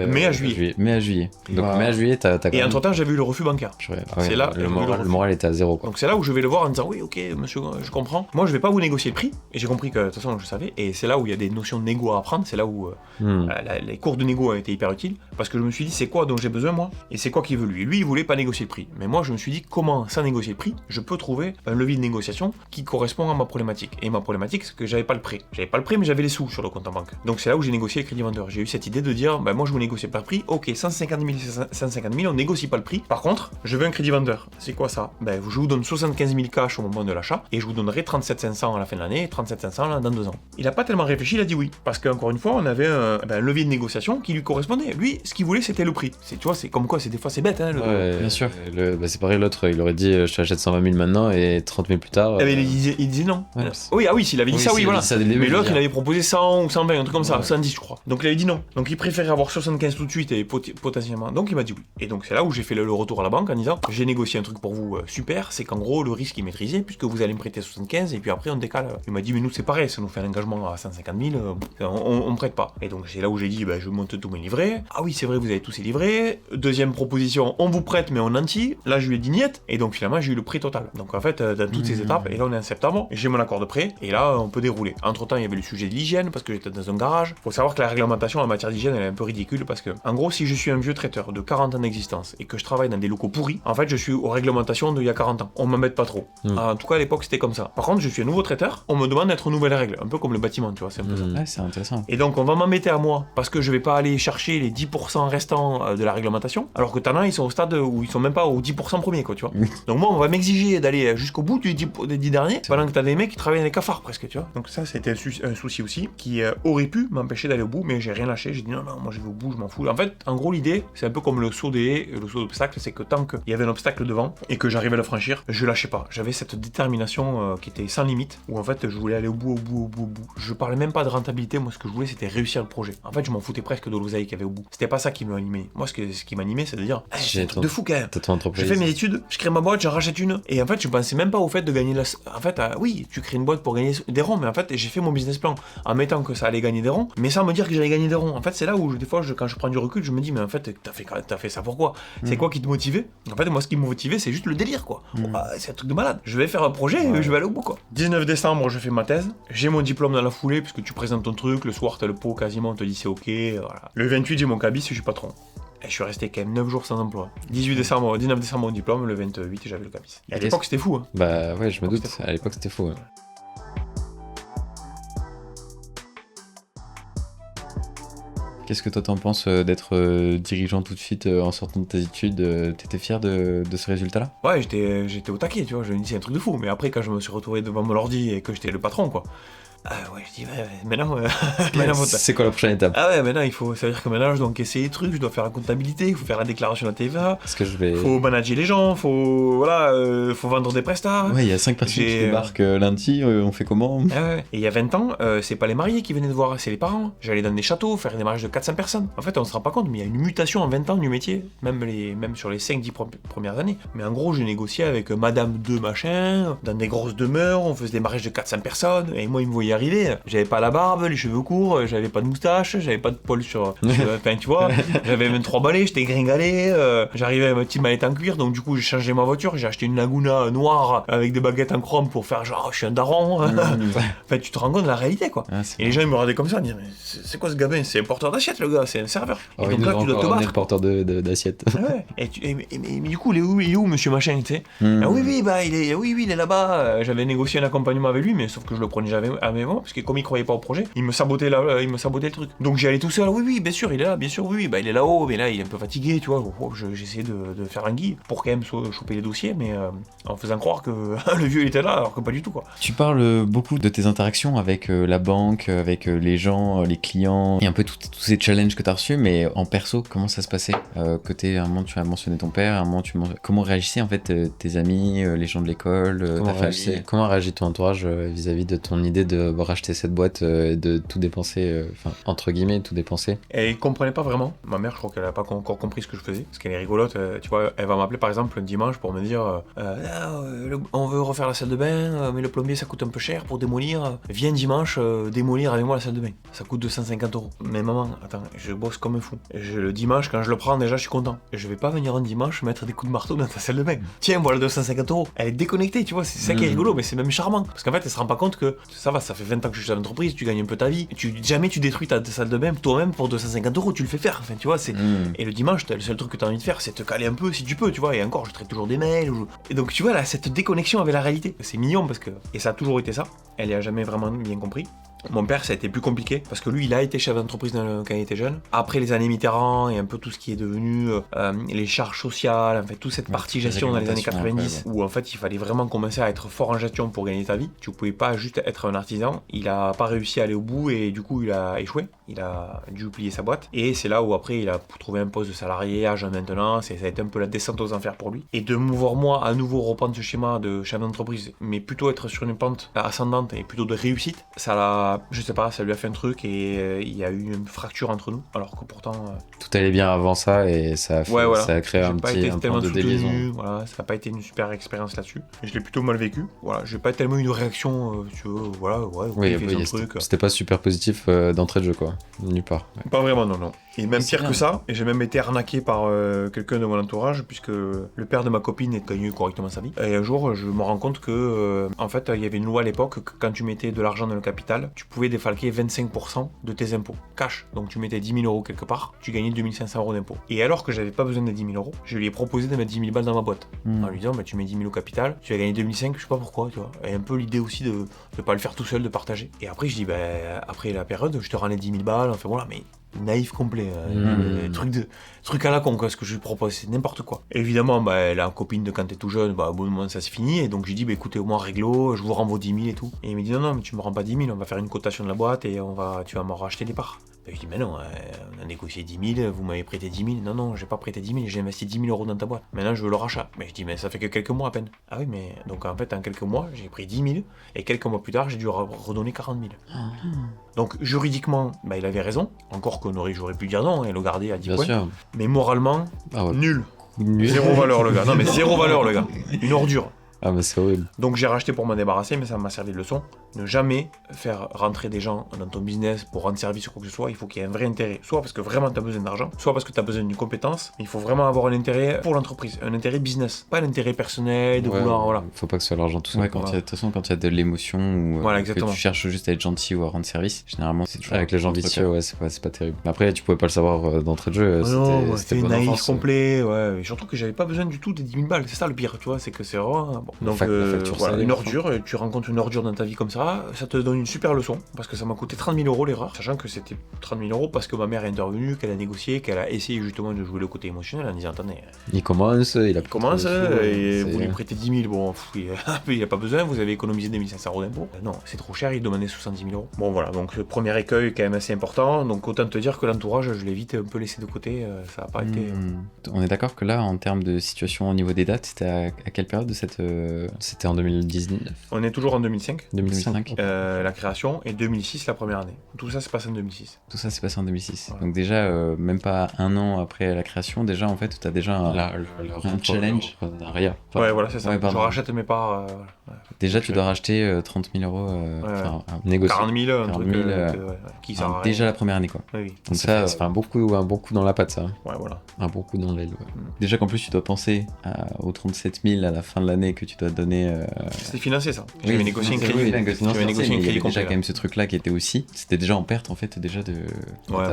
Mai à juillet. Mai à juillet. Donc mai à juillet, t'as quand Et même... entre-temps, j'avais eu le refus bancaire. C'est là le moral était à zéro, quoi. Donc c'est là où je vais le voir en disant oui, ok, monsieur, je comprends. Moi, je vais pas vous négocier le prix. Et j'ai compris que de toute façon, je savais. Et c'est là où il y a des notions de négo à apprendre. C'est là où les cours de négo ont été hyper utiles. Parce que je me suis dit, c'est quoi dont j'ai besoin, moi? Et c'est quoi qu'il veut lui? Lui, il voulait pas négocier le prix. Mais moi, je me suis dit, comment, sans négocier le prix, je peux trouver un levier de négociation qui correspond à ma problématique. Et ma problématique, c'est que j'avais pas le prêt. J'avais pas le prêt, mais j'avais les sous sur le compte en banque. Donc c'est là où j'ai négocié le crédit vendeur. J'ai eu cette idée de dire, moi, je vous négocie pas le prix. Ok, 150 000, on négocie pas le prix. Par contre, je veux un crédit vendeur. C'est quoi ça? Je vous donne 75 000 cash au moment de l'achat et je vous donnerai 37 500 à la fin de l'année et 37 500 dans 2 ans. Il a pas tellement réfléchi, il a dit oui. Parce qu'encore une fois, on avait un levier de négociation qui lui correspondait. Lui, ce qu'il voulait, c'était le prix. Tu vois, c'est comme quoi, des fois, c'est bête, hein. Bien sûr. C'est pareil, l'autre, il aurait dit je t'achète 120 000 maintenant et 30 000 plus tard. Il disait non. Ouais, S'il avait dit ça, oui, voilà. Mais l'autre, il avait proposé 100 ou 120, un truc comme ça, 110, je crois. Donc il avait dit non. Donc il préférait avoir 75 tout de suite et potentiellement. Donc il m'a dit oui. Et donc c'est là où j'ai fait le retour à la banque en disant j'ai négocié un truc pour vous super, c'est qu'en gros le risque est maîtrisé puisque vous allez me prêter 75 et puis après on décale. Il m'a dit mais nous c'est pareil, ça nous fait un engagement à 150 000, on prête pas. Et donc c'est là où j'ai dit je monte tous mes livrets. Ah oui c'est vrai, vous avez tous ces livrets. Deuxième proposition, on vous prête mais on nanti. Là je lui ai dit niet. Et donc finalement j'ai eu le prix total. Donc en fait dans toutes ces étapes, et là on est en septembre, j'ai mon accord de prêt et là on peut dérouler. Entre temps il y avait le sujet de l'hygiène parce que j'étais dans un garage. Faut savoir que la réglementation en matière d'hygiène elle est un peu ridicule parce que en gros si je suis un vieux traiteur de 40 ans d'existence et que je travaille dans des locaux pourris, en fait je suis aux réglementations d'il y a 40 ans. On m'embête pas trop. En tout cas à l'époque c'était comme ça. Par contre je suis un nouveau traiteur, on me demande d'être aux nouvelles règles. Un peu comme le bâtiment, tu vois, c'est un peu ça. Ouais, c'est intéressant. Et donc on va m'embêter à moi parce que je vais pas aller chercher les 10% restants de la réglementation alors que t'en as ils sont au stade où ils sont même pas aux 10% premiers quoi, tu vois. Donc moi on va m'exiger d'aller jusqu'au bout des 10 derniers pendant que t'as des mecs qui travaillent dans les cafards presque, tu vois. Donc ça c'était un souci aussi qui aurait pu m'empêcher d'aller au bout, mais j'ai rien lâché, j'ai dit non moi je vais au bout, je m'en fous. En fait en gros l'idée c'est un peu comme le saut d'obstacle, c'est que tant qu'il y avait un obstacle devant et que j'arrivais à le franchir, je lâchais pas. J'avais cette détermination qui était sans limite où en fait je voulais aller au bout. Je parlais même pas de rentabilité, moi ce que je voulais c'était réussir le projet. En fait je m'en foutais presque de l'oseille qu'il y avait au bout. C'était pas ça qui m'animait. Moi ce qui m'animait c'est de dire c'est un truc de fou quand même. Je fais mes études, je crée ma boîte, j'en rachète une et en fait je pensais même pas au fait de gagner en fait oui tu crées une boîte pour gagner des ronds mais en fait j'ai fait mon business plan en mettant que ça allait gagner des ronds mais sans me dire que j'allais gagner des ronds. En fait c'est là où des fois quand je prends du recul je me dis mais en fait t'as fait ça pourquoi? C'est quoi qui te motivait? En fait moi ce qui me motivait c'est juste le délire quoi. C'est un truc de malade. Je vais faire un projet et je vais aller au bout quoi. 19 décembre je fais ma thèse, j'ai mon diplôme dans la foulée puisque tu présentes ton truc, le soir t'as le pot quasiment, on te dit c'est ok, voilà. Le 28 j'ai mon cabis, je suis patron. Et je suis resté quand même 9 jours sans emploi. 19 décembre mon diplôme, le 28 j'avais le cabis. Et à l'époque c'était fou hein. Bah ouais je me doute, à l'époque c'était fou. Qu'est-ce que toi t'en penses d'être dirigeant tout de suite en sortant de tes études? T'étais fier de ce résultat-là? Ouais, j'étais au taquet, tu vois, je me dis c'est un truc de fou. Mais après, quand je me suis retrouvé devant mon ordi et que j'étais le patron, quoi. Ouais, je dis, maintenant, c'est quoi la prochaine étape? Ah ouais, maintenant, ça veut dire que maintenant, je dois encaisser les trucs, je dois faire la comptabilité, il faut faire la déclaration de la TVA, faut manager les gens, faut vendre des prestats. Ouais, il y a 5 personnes qui débarquent lundi, on fait comment? Ouais. Et il y a 20 ans, c'est pas les mariés qui venaient de voir, c'est les parents. J'allais dans des châteaux, faire des mariages de 400 personnes. En fait, on se rend pas compte, mais il y a une mutation en 20 ans du métier, même sur les 5-10 premières années. Mais en gros, je négociais avec madame de machin, dans des grosses demeures, on faisait des mariages de 400 personnes, et moi, ils me voyaient arriver, j'avais pas la barbe, les cheveux courts, j'avais pas de moustache, j'avais pas de poils sur enfin tu vois, j'avais 23 balais, j'étais gringalé, j'arrivais avec ma petite mallette en cuir, donc du coup j'ai changé ma voiture, j'ai acheté une Laguna noire avec des baguettes en chrome pour faire genre je suis un daron. Enfin tu te rends compte de la réalité quoi. Et les gens ils me regardaient comme ça, ils me disaient mais c'est quoi ce gamin? C'est un porteur d'assiette le gars, c'est un serveur. Et donc là tu dois te battre. Porteur d'assiette. Ouais. Mais du coup il est où monsieur machin, tu sais? Oui il est là-bas, j'avais négocié un accompagnement avec lui mais sauf que je le prenais jamais à jamais voir, parce que comme il croyait pas au projet, il me sabotait le truc. Donc j'y allais tout seul, oui, bien sûr, il est là, bien sûr, oui, bah il est là-haut, mais là il est un peu fatigué, tu vois. J'essayais de faire un guide pour quand même choper les dossiers, mais en faisant croire que le vieux il était là, alors que pas du tout, quoi. Tu parles beaucoup de tes interactions avec la banque, avec les gens, les clients, et un peu tous ces challenges que tu as reçus, mais en perso, comment ça se passait côté, à un moment, tu as mentionné ton père, à un moment, comment réagissaient en fait tes amis, les gens de l'école, ta famille? Comment réagit ton entourage vis-à-vis de ton idée de racheter cette boîte et de tout dépenser, entre guillemets, tout dépenser? Et il comprenait pas vraiment. Ma mère, je crois qu'elle a pas encore compris ce que je faisais, parce qu'elle est rigolote. Tu vois, elle va m'appeler par exemple le dimanche pour me dire on veut refaire la salle de bain, mais le plombier ça coûte un peu cher pour démolir. Viens dimanche démolir avec moi la salle de bain. Ça coûte 250 €. Mais maman, attends, je bosse comme un fou. Le dimanche, quand je le prends, déjà, je suis content. Je vais pas venir un dimanche mettre des coups de marteau dans ta salle de bain. Tiens, voilà 250 €. Elle est déconnectée, tu vois, c'est ça qui est rigolo, mais c'est même charmant. Parce qu'en fait, elle se rend pas compte que ça va, ça fait 20 ans que je suis à l'entreprise, tu gagnes un peu ta vie. Jamais tu détruis ta salle de bain toi-même pour 250 €, tu le fais faire. Enfin, tu vois, Et le dimanche, le seul truc que t'as envie de faire, c'est te caler un peu si tu peux, tu vois. Et encore, je traite toujours des mails. Et donc, tu vois, là, cette déconnexion avec la réalité, c'est mignon parce que. Et ça a toujours été ça. Elle y a jamais vraiment bien compris. Mon père, ça a été plus compliqué parce que lui, il a été chef d'entreprise quand il était jeune. Après les années Mitterrand et un peu tout ce qui est devenu les charges sociales, en fait, toute cette partie gestion dans les années 90, où en fait, il fallait vraiment commencer à être fort en gestion pour gagner ta vie. Tu pouvais pas juste être un artisan. Il a pas réussi à aller au bout et du coup, il a échoué. Il a dû plier sa boîte. Et c'est là où après, il a trouvé un poste de salarié à jeune maintenant. Ça a été un peu la descente aux enfers pour lui. Et de me voir moi à nouveau reprendre ce schéma de chef d'entreprise, mais plutôt être sur une pente ascendante et plutôt de réussite, je sais pas, ça lui a fait un truc et il y a eu une fracture entre nous, alors que pourtant... Tout allait bien avant ça et ça a créé un point de déliaison. Voilà, ça n'a pas été une super expérience là-dessus. Je l'ai plutôt mal vécu. Voilà, j'ai pas tellement eu de réaction, si tu veux, voilà, c'était pas super positif d'entrée de jeu, quoi. Nulle part. Ouais. Pas vraiment, non. Et même pire que ça, et j'ai même été arnaqué par quelqu'un de mon entourage, puisque le père de ma copine est gagné correctement sa vie. Et un jour, je me rends compte que, en fait, il y avait une loi à l'époque que quand tu mettais de l'argent dans le capital, tu pouvais défalquer 25% de tes impôts, cash. Donc tu mettais 10 000 € quelque part, tu gagnais 2500 € d'impôts. Et alors que j'avais pas besoin de 10 000 €, je lui ai proposé de mettre 10 000 balles dans ma boîte. En lui disant, tu mets 10 000 au capital, tu vas gagner 2005, je sais pas pourquoi, tu vois. Et un peu l'idée aussi de pas le faire tout seul, de partager. Et après, je dis, après la période, je te rends les 10 000 balles, enfin voilà, mais naïf complet, truc à la con, quoi, ce que je lui propose, c'est n'importe quoi. Et évidemment, la copine de quand t'es tout jeune, au bout d'un moment ça se finit, et donc je lui dis, écoutez, au moins réglo, je vous rends vos 10 000 et tout. Et il me dit, non, mais tu me rends pas 10 000, on va faire une cotation de la boîte et tu vas m'en racheter des parts. Et je dis, mais non, on a négocié 10 000, vous m'avez prêté 10 000, non, j'ai pas prêté 10 000, j'ai investi 10 000 € dans ta boîte. Maintenant, je veux le rachat. Mais je dis, mais ça fait que quelques mois à peine. Ah oui, mais donc en fait, en quelques mois, j'ai pris 10 000, et quelques mois plus tard, j'ai dû redonner 40 000. Donc juridiquement, il avait raison, encore j'aurais pu dire non et le garder à 10 points. Sûr. Mais moralement, nul. Zéro valeur le gars. Non mais zéro valeur le gars. Une ordure. Ah mais c'est horrible. Donc j'ai racheté pour m'en débarrasser, mais ça m'a servi de leçon. Ne jamais faire rentrer des gens dans ton business pour rendre service ou quoi que ce soit. Il faut qu'il y ait un vrai intérêt. Soit parce que vraiment tu as besoin d'argent, soit parce que tu as besoin d'une compétence. Il faut vraiment avoir un intérêt pour l'entreprise, un intérêt business, pas l'intérêt personnel de vouloir, voilà. Faut pas que ce soit l'argent tout seul. Ouais, de toute façon, quand il y a de l'émotion ou que tu cherches juste à être gentil ou à rendre service, généralement c'est toujours... Avec les gens vicieux, c'est pas terrible. Après, tu pouvais pas le savoir d'entrée de jeu. C'était naïf complet, ouais. Et surtout que j'avais pas besoin du tout des 10 000 balles. C'est ça le pire, tu vois, c'est que c'est vraiment... Bon. Donc, une ordure, tu rencontres une ordure dans ta vie comme ça te donne une super leçon, parce que ça m'a coûté 30 000 € l'erreur, sachant que c'était 30 000 € parce que ma mère est intervenue, qu'elle a négocié, qu'elle a essayé justement de jouer le côté émotionnel en disant, attendez... Il commence et vous lui prêtez 10 000, bon, il a pas besoin, vous avez économisé 2500 € d'impôts. Non, c'est trop cher, il demandait 70 000 €. Bon voilà, donc le premier écueil quand même assez important, donc autant te dire que l'entourage, je l'ai vite un peu laissé de côté, ça a pas été... On est d'accord que là, en termes de situation au niveau des dates, c'était à quelle période de cette... C'était en 2019. On est toujours en 2005. 2005. La création, et 2006 la première année. Tout ça s'est passé en 2006. Tout ça s'est passé en 2006. Ouais. Donc déjà, même pas un an après la création, déjà en fait, tu as déjà un challenge. Ouais, voilà, c'est ça. Je rachète mes parts. Déjà, tu dois racheter 30 000 €. Négocier. 40 000, un truc qui sert à rien. Déjà la première année, quoi. Oui. Donc ça fait un bon coup dans la patte, ça. Ouais, voilà. Un bon coup dans l'aile, ouais. Déjà qu'en plus, tu dois penser aux 37 000 à la fin de l'année que tu dois donner... C'était financé, ça. J'avais négocié un crédit. J'avais négocié un crédit complet. Déjà quand même ce truc-là qui était aussi... C'était déjà en perte, en fait, déjà de... Ouais.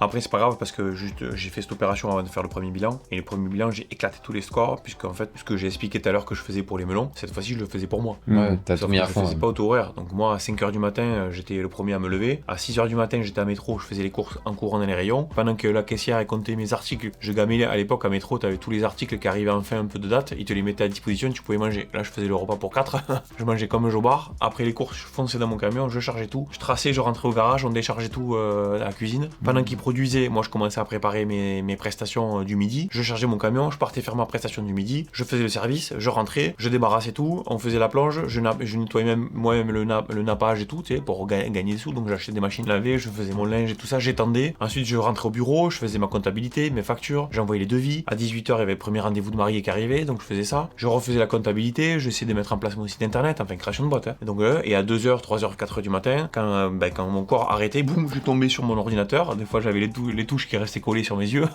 Après, c'est pas grave, parce que juste j'ai fait cette opération avant de faire le premier bilan. Et le premier bilan, j'ai éclaté tous les scores, puisque en fait, ce que j'ai expliqué tout à l'heure que je faisais pour les melons, cette fois-ci, je le faisais pour moi. Ouais, t'as Sauf tout mis que à je fond. faisais pas au taux horaire. Donc moi, à 5h du matin, j'étais le premier à me lever. À 6h du matin, j'étais à métro, je faisais les courses en courant dans les rayons. Pendant que la caissière elle comptait mes articles, je gamais à l'époque à métro, t'avais tous les articles qui arrivaient enfin un peu de date, ils te les mettaient à disposition, tu pouvais manger. Là, je faisais le repas pour 4. Je mangeais comme un jobard. Après les courses, je fonçais dans mon camion, je chargeais tout. Je traçais, je rentrais au garage, on déchargeait tout à la cuisine. Pendant qu'ils produisaient, moi je commençais à préparer mes prestations du midi. Je chargeais mon camion, je partais faire ma prestation du midi, je faisais le service, je rentrais, je débarrassais tout, on faisait la plonge, je nettoyais même moi-même le nappage et tout, tu sais, pour gagner des sous. Donc j'achetais des machines lavées, je faisais mon linge et tout ça, j'étendais. Ensuite je rentrais au bureau, je faisais ma comptabilité, mes factures, j'envoyais les devis. À 18h, il y avait le premier rendez-vous de marié qui arrivait, donc je faisais ça. Je refaisais la comptabilité, j'essayais de mettre en place mon site internet, enfin création de boîte. Et donc et à 2h, 3h, 4h du matin, quand mon corps arrêtait, boum, je tombais sur mon ordinateur. Des fois j'avais les touches qui restaient collées sur mes yeux.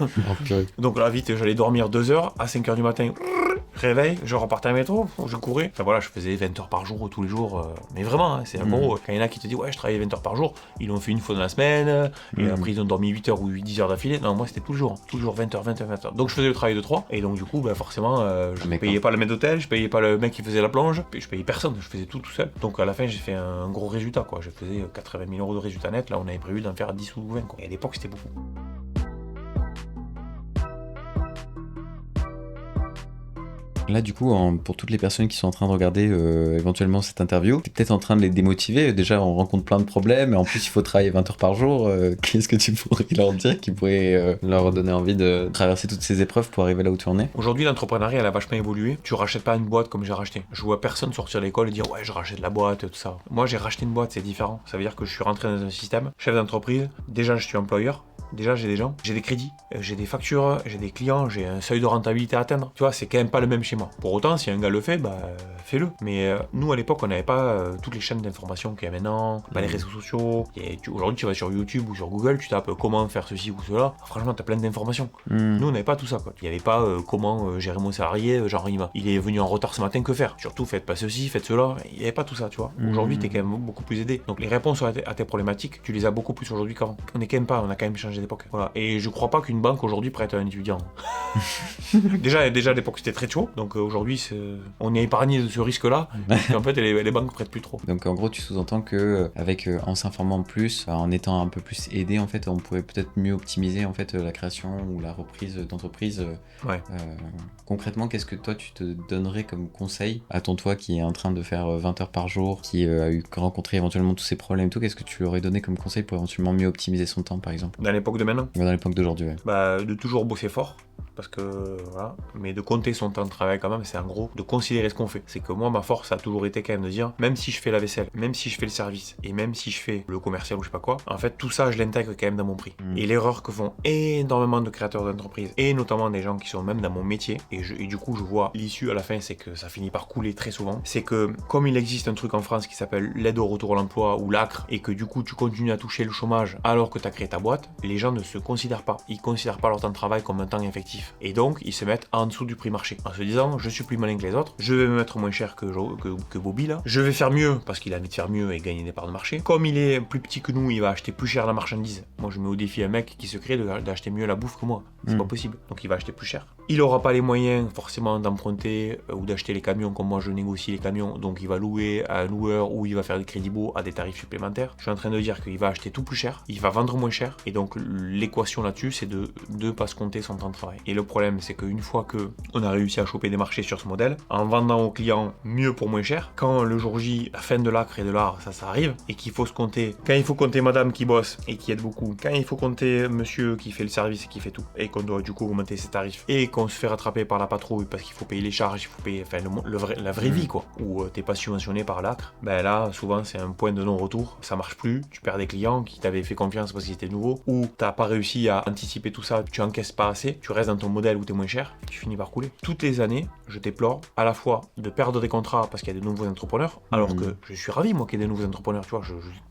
Donc là vite, j'allais dormir 2h, à 5h du matin, réveil, je repartais à métro, je courais. Enfin voilà, je faisais 20 heures par jour tous les jours. Mais vraiment, hein, c'est un gros. Quand il y en a qui te disent ouais, je travaillais 20 heures par jour, ils l'ont fait une fois dans la semaine, et après ils ont dormi 8 heures ou 10 heures d'affilée. Non, moi c'était toujours 20 heures, 20 heures, 20 heures. Donc je faisais le travail de 3, et donc du coup, forcément, je payais pas le maître d'hôtel, je payais pas le mec qui faisait la plonge, je payais personne, je faisais tout seul. Donc à la fin, j'ai fait un gros résultat, quoi. Je faisais 80 000 euros de résultat net, là on avait prévu d'en faire 10 ou 20, quoi. Et à l'époque, c'était beaucoup. Là, du coup, pour toutes les personnes qui sont en train de regarder éventuellement cette interview, t'es peut-être en train de les démotiver. Déjà, on rencontre plein de problèmes, et en plus, il faut travailler 20 heures par jour. Qu'est-ce que tu pourrais leur dire qui pourrait leur donner envie de traverser toutes ces épreuves pour arriver là où tu en es? Aujourd'hui, l'entrepreneuriat, elle a vachement évolué. Tu rachètes pas une boîte comme j'ai racheté. Je vois personne sortir de l'école et dire ouais, je rachète la boîte, tout ça. Moi, j'ai racheté une boîte, c'est différent. Ça veut dire que je suis rentré dans un système, chef d'entreprise. Déjà, je suis employeur. Déjà, j'ai des gens, j'ai des crédits, j'ai des factures, j'ai des clients, j'ai un seuil de rentabilité à atteindre. Tu vois, c'est quand même pas le même schéma. Pour autant, si un gars le fait, fais-le. Mais nous, à l'époque, on n'avait pas toutes les chaînes d'information qu'il y a maintenant, pas les réseaux sociaux. Aujourd'hui, tu vas sur YouTube ou sur Google, tu tapes comment faire ceci ou cela. Franchement, t'as plein d'informations. Nous, on n'avait pas tout ça, quoi. Il n'y avait pas comment gérer mon salarié, genre il est venu en retard ce matin, que faire? Surtout, faites pas ceci, faites cela. Il n'y avait pas tout ça, tu vois. Aujourd'hui, t'es quand même beaucoup plus aidé. Donc, les réponses à tes problématiques, tu les as beaucoup plus aujourd'hui qu'avant. On a quand même changé d'époque. Voilà. Et je crois pas qu'une banque aujourd'hui prête à un étudiant. déjà à l'époque c'était très chaud, donc aujourd'hui on est épargné de ce risque-là. En fait les banques prêtent plus trop. Donc en gros tu sous-entends que en s'informant plus, en étant un peu plus aidé en fait, on pourrait peut-être mieux optimiser en fait la création ou la reprise d'entreprise. Ouais. Concrètement, qu'est-ce que toi tu te donnerais comme conseil à toi qui est en train de faire 20 heures par jour, qui a rencontré éventuellement tous ces problèmes et tout, qu'est-ce que tu lui aurais donné comme conseil pour éventuellement mieux optimiser son temps par exemple? Dans l'époque de maintenant? Dans l'époque d'aujourd'hui, ouais. De toujours bosser fort, parce que voilà, mais de compter son temps de travail quand même, c'est en gros de considérer ce qu'on fait. C'est que moi, ma force a toujours été quand même de dire, même si je fais la vaisselle, même si je fais le service, et même si je fais le commercial ou je sais pas quoi, en fait tout ça je l'intègre quand même dans mon prix. Et l'erreur que font énormément de créateurs d'entreprises, et notamment des gens qui sont même dans mon métier, et du coup je vois l'issue à la fin, c'est que ça finit par couler très souvent, c'est que comme il existe un truc en France qui s'appelle l'aide au retour à l'emploi ou l'ACRE, et que du coup tu continues à toucher le chômage alors que tu as créé ta boîte, les gens ne se considèrent pas. Ils considèrent pas leur temps de travail comme un temps effectif. Et donc, ils se mettent en dessous du prix marché. En se disant, je suis plus malin que les autres, je vais me mettre moins cher que Bobby là. Je vais faire mieux, parce qu'il a envie de faire mieux et gagner des parts de marché. Comme il est plus petit que nous, il va acheter plus cher la marchandise. Moi, je mets au défi un mec qui se crée d'acheter mieux la bouffe que moi. C'est pas possible. Donc, il va acheter plus cher. Il aura pas les moyens, forcément, d'emprunter ou d'acheter les camions comme moi je négocie les camions. Donc, il va louer à un loueur ou il va faire des crédits beaux à des tarifs supplémentaires. Je suis en train de dire qu'il va acheter tout plus cher, il va vendre moins cher. Et donc, l'équation là-dessus, c'est de pas se compter son temps de travail. Et le problème, c'est qu'une fois que on a réussi à choper des marchés sur ce modèle, en vendant aux clients mieux pour moins cher, quand le jour J, la fin de l'ACRE et de l'art, ça arrive, et qu'il faut se compter, quand il faut compter madame qui bosse et qui aide beaucoup, quand il faut compter monsieur qui fait le service et qui fait tout, et qu'on doit du coup augmenter ses tarifs, et qu'on se fait rattraper par la patrouille parce qu'il faut payer les charges, il faut payer, enfin la vraie vie quoi, où t'es pas subventionné par l'ACRE, ben là, souvent c'est un point de non-retour, ça marche plus, tu perds des clients qui t'avaient fait confiance parce qu'ils étaient nouveaux, ou t'as pas réussi à anticiper tout ça, tu encaisses pas assez, tu restes dans ton modèle où t'es moins cher, tu finis par couler. Toutes les années, je déplore à la fois de perdre des contrats parce qu'il y a de nouveaux entrepreneurs, alors que je suis ravi moi qu'il y ait des nouveaux entrepreneurs, tu vois,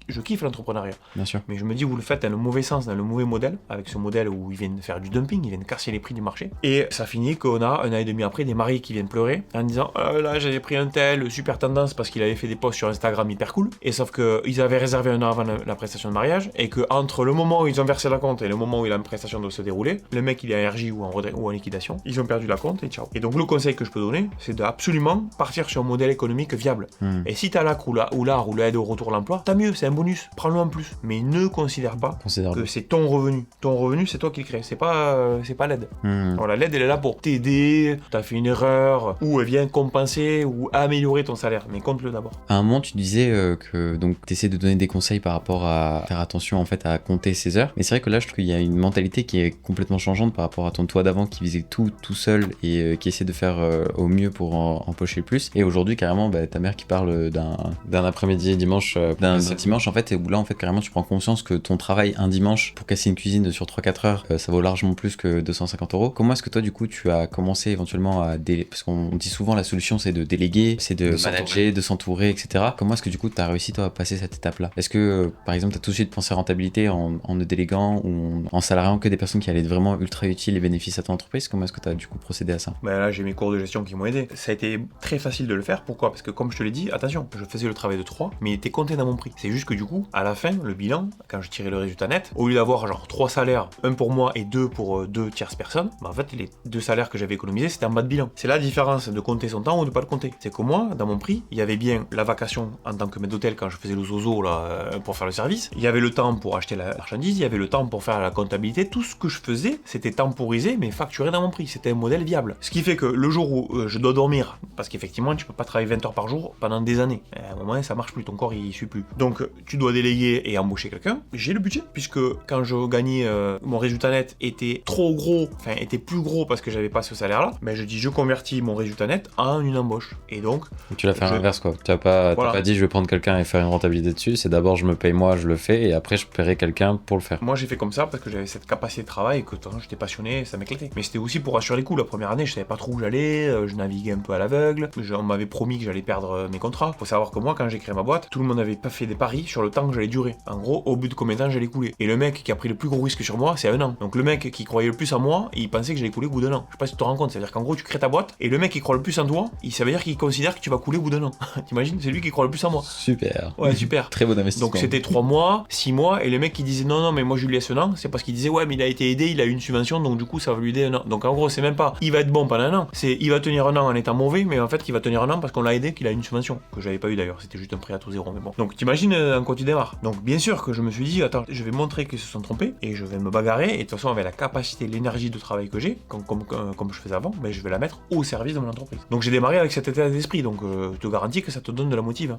je kiffe l'entrepreneuriat. Bien sûr. Mais je me dis, vous le faites dans le mauvais sens, dans le mauvais modèle, avec ce modèle où ils viennent faire du dumping, ils viennent casser les prix du marché, et ça finit qu'on a un an et demi après des mariés qui viennent pleurer en disant là j'avais pris un tel, super tendance parce qu'il avait fait des posts sur Instagram hyper cool, et sauf que ils avaient réservé un an avant la prestation de mariage, et que entre le moment où ils ont versé la compte et le moment où la prestation doit se dérouler, le mec il est en RJ ou en liquidation, ils ont perdu la compte et ciao. Et donc le conseil que je peux donner, c'est d'absolument partir sur un modèle économique viable. Et si t'as l'AC ou l'AR ou l'aide au retour à l'emploi, tant mieux, c'est un bonus, prends-le en plus. Mais ne considère pas que c'est ton revenu. Ton revenu, c'est toi qui le crée, c'est pas l'aide. Voilà, l'aide elle est là pour t'aider, t'as fait une erreur, ou elle vient compenser ou améliorer ton salaire, mais compte-le d'abord. À un moment, tu disais que donc t'essaies de donner des conseils par rapport à faire attention en fait à compter ses heures, mais c'est vrai que là je trouve qu'il y a une mentalité qui est complètement changeante par rapport à ton toi d'avant qui faisait tout seul et qui essaie de faire au mieux pour empocher le plus, et aujourd'hui carrément ta mère qui parle d'un après-midi dimanche, d'un dimanche en fait, et où là en fait carrément tu prends conscience que ton travail un dimanche pour casser une cuisine sur 3-4 heures, ça vaut largement plus que 250 €. Comment est-ce que toi du coup tu as commencé éventuellement à parce qu'on dit souvent la solution c'est de déléguer, c'est de manager, de s'entourer, etc. Comment est-ce que du coup tu as réussi toi à passer cette étape-là? Est-ce que par exemple tu as tout de suite pensé à rentabilité en ne déléguant ou en salariant que des personnes qui allaient être vraiment ultra utiles et bénéfices à ton entreprise? Comment est-ce que tu as du coup procédé à ça? Là j'ai mes cours de gestion qui m'ont aidé. Ça a été très facile de le faire. Pourquoi? Parce que comme je te l'ai dit, attention, je faisais le travail de 3, mais il était compté dans mon prix. C'est juste que du coup, à la fin, le bilan, quand je tirais le résultat net, au lieu d'avoir genre 3 salaires, un pour moi et 2 pour 2 tierces personnes, en fait les 2 salaires que j'avais économisés c'était en bas de bilan. C'est la différence de compter son temps ou de pas le compter. C'est que moi, dans mon prix, il y avait bien la vacation en tant que maître d'hôtel quand je faisais le zozo là pour faire le service, il y avait le temps pour acheter la marchandise, il y avait le temps pour faire la comptabilité, tout ce que je faisais, c'était temporisé mais facturé dans mon prix, c'était un modèle viable. Ce qui fait que le jour où je dois dormir, parce qu'effectivement tu peux pas travailler 20 heures par jour pendant des années, à un moment ça marche plus, ton corps il suit plus. Donc tu dois déléguer et embaucher quelqu'un, j'ai le budget, puisque quand je gagnais, mon résultat net était trop gros, enfin était plus gros parce que j'avais pas ce salaire là, je dis je convertis mon résultat net en une embauche. Et donc tu l'as fait à l'inverse quoi, tu n'as pas dit je vais prendre quelqu'un et faire une rentabilité dessus, c'est d'abord je me paye moi, je le fais et après je paierai quelqu'un pour le faire. Moi j'ai fait comme ça parce que j'avais cette capacité de travail et que j'étais passionné, ça m'éclatait. Mais c'était aussi pour assurer les coûts. La première année je savais pas trop où j'allais, je naviguais un peu à l'aveugle, on m'avait promis que j'allais perdre mes contrats. Faut savoir que moi quand j'ai créé ma boîte, tout le monde avait pas fait des paris sur le temps que j'allais durer. En gros, au bout de combien de temps j'allais couler. Et le mec qui a pris le plus gros risque sur moi, c'est 1 an. Donc le mec qui croyait le plus en moi, il pensait que j'allais couler au bout d'1 an. Je sais pas si tu te rends compte, ça veut dire qu'en gros tu crées ta boîte et le mec qui croit le plus en toi, ça veut dire qu'il considère que tu vas couler au bout d'1 an. T'imagines, c'est lui qui croit le plus en moi. Super. Ouais, super. Très bon investissement. Donc c'était 3 mois, 6 mois, et le mec qui disait non, mais moi je lui laisse 1 an, c'est parce qu'il disait ouais, mais il a été aidé, il a eu une subvention, donc du coup ça va lui aider 1 an. Donc en gros, c'est même pas il va être bon pendant 1 an, c'est il va tenir 1 an en étant mauvais, mais en fait il va tenir 1 an parce qu'on l'a aidé, qu'il a une subvention, que j'avais pas eu d'ailleurs, c'était juste un prêt à tout zéro, mais bon. Donc t'imagines en quoi tu démarres. Donc bien sûr que je me suis dit, attends, je vais montrer qu'ils se sont trompés, et je vais me bagarrer, et de toute façon avec la capacité, l'énergie de travail que j'ai, comme je faisais avant, je vais la mettre au service de mon entreprise. Donc j'ai démarré avec cet état d'esprit, donc je te garantis que ça te donne de la motive.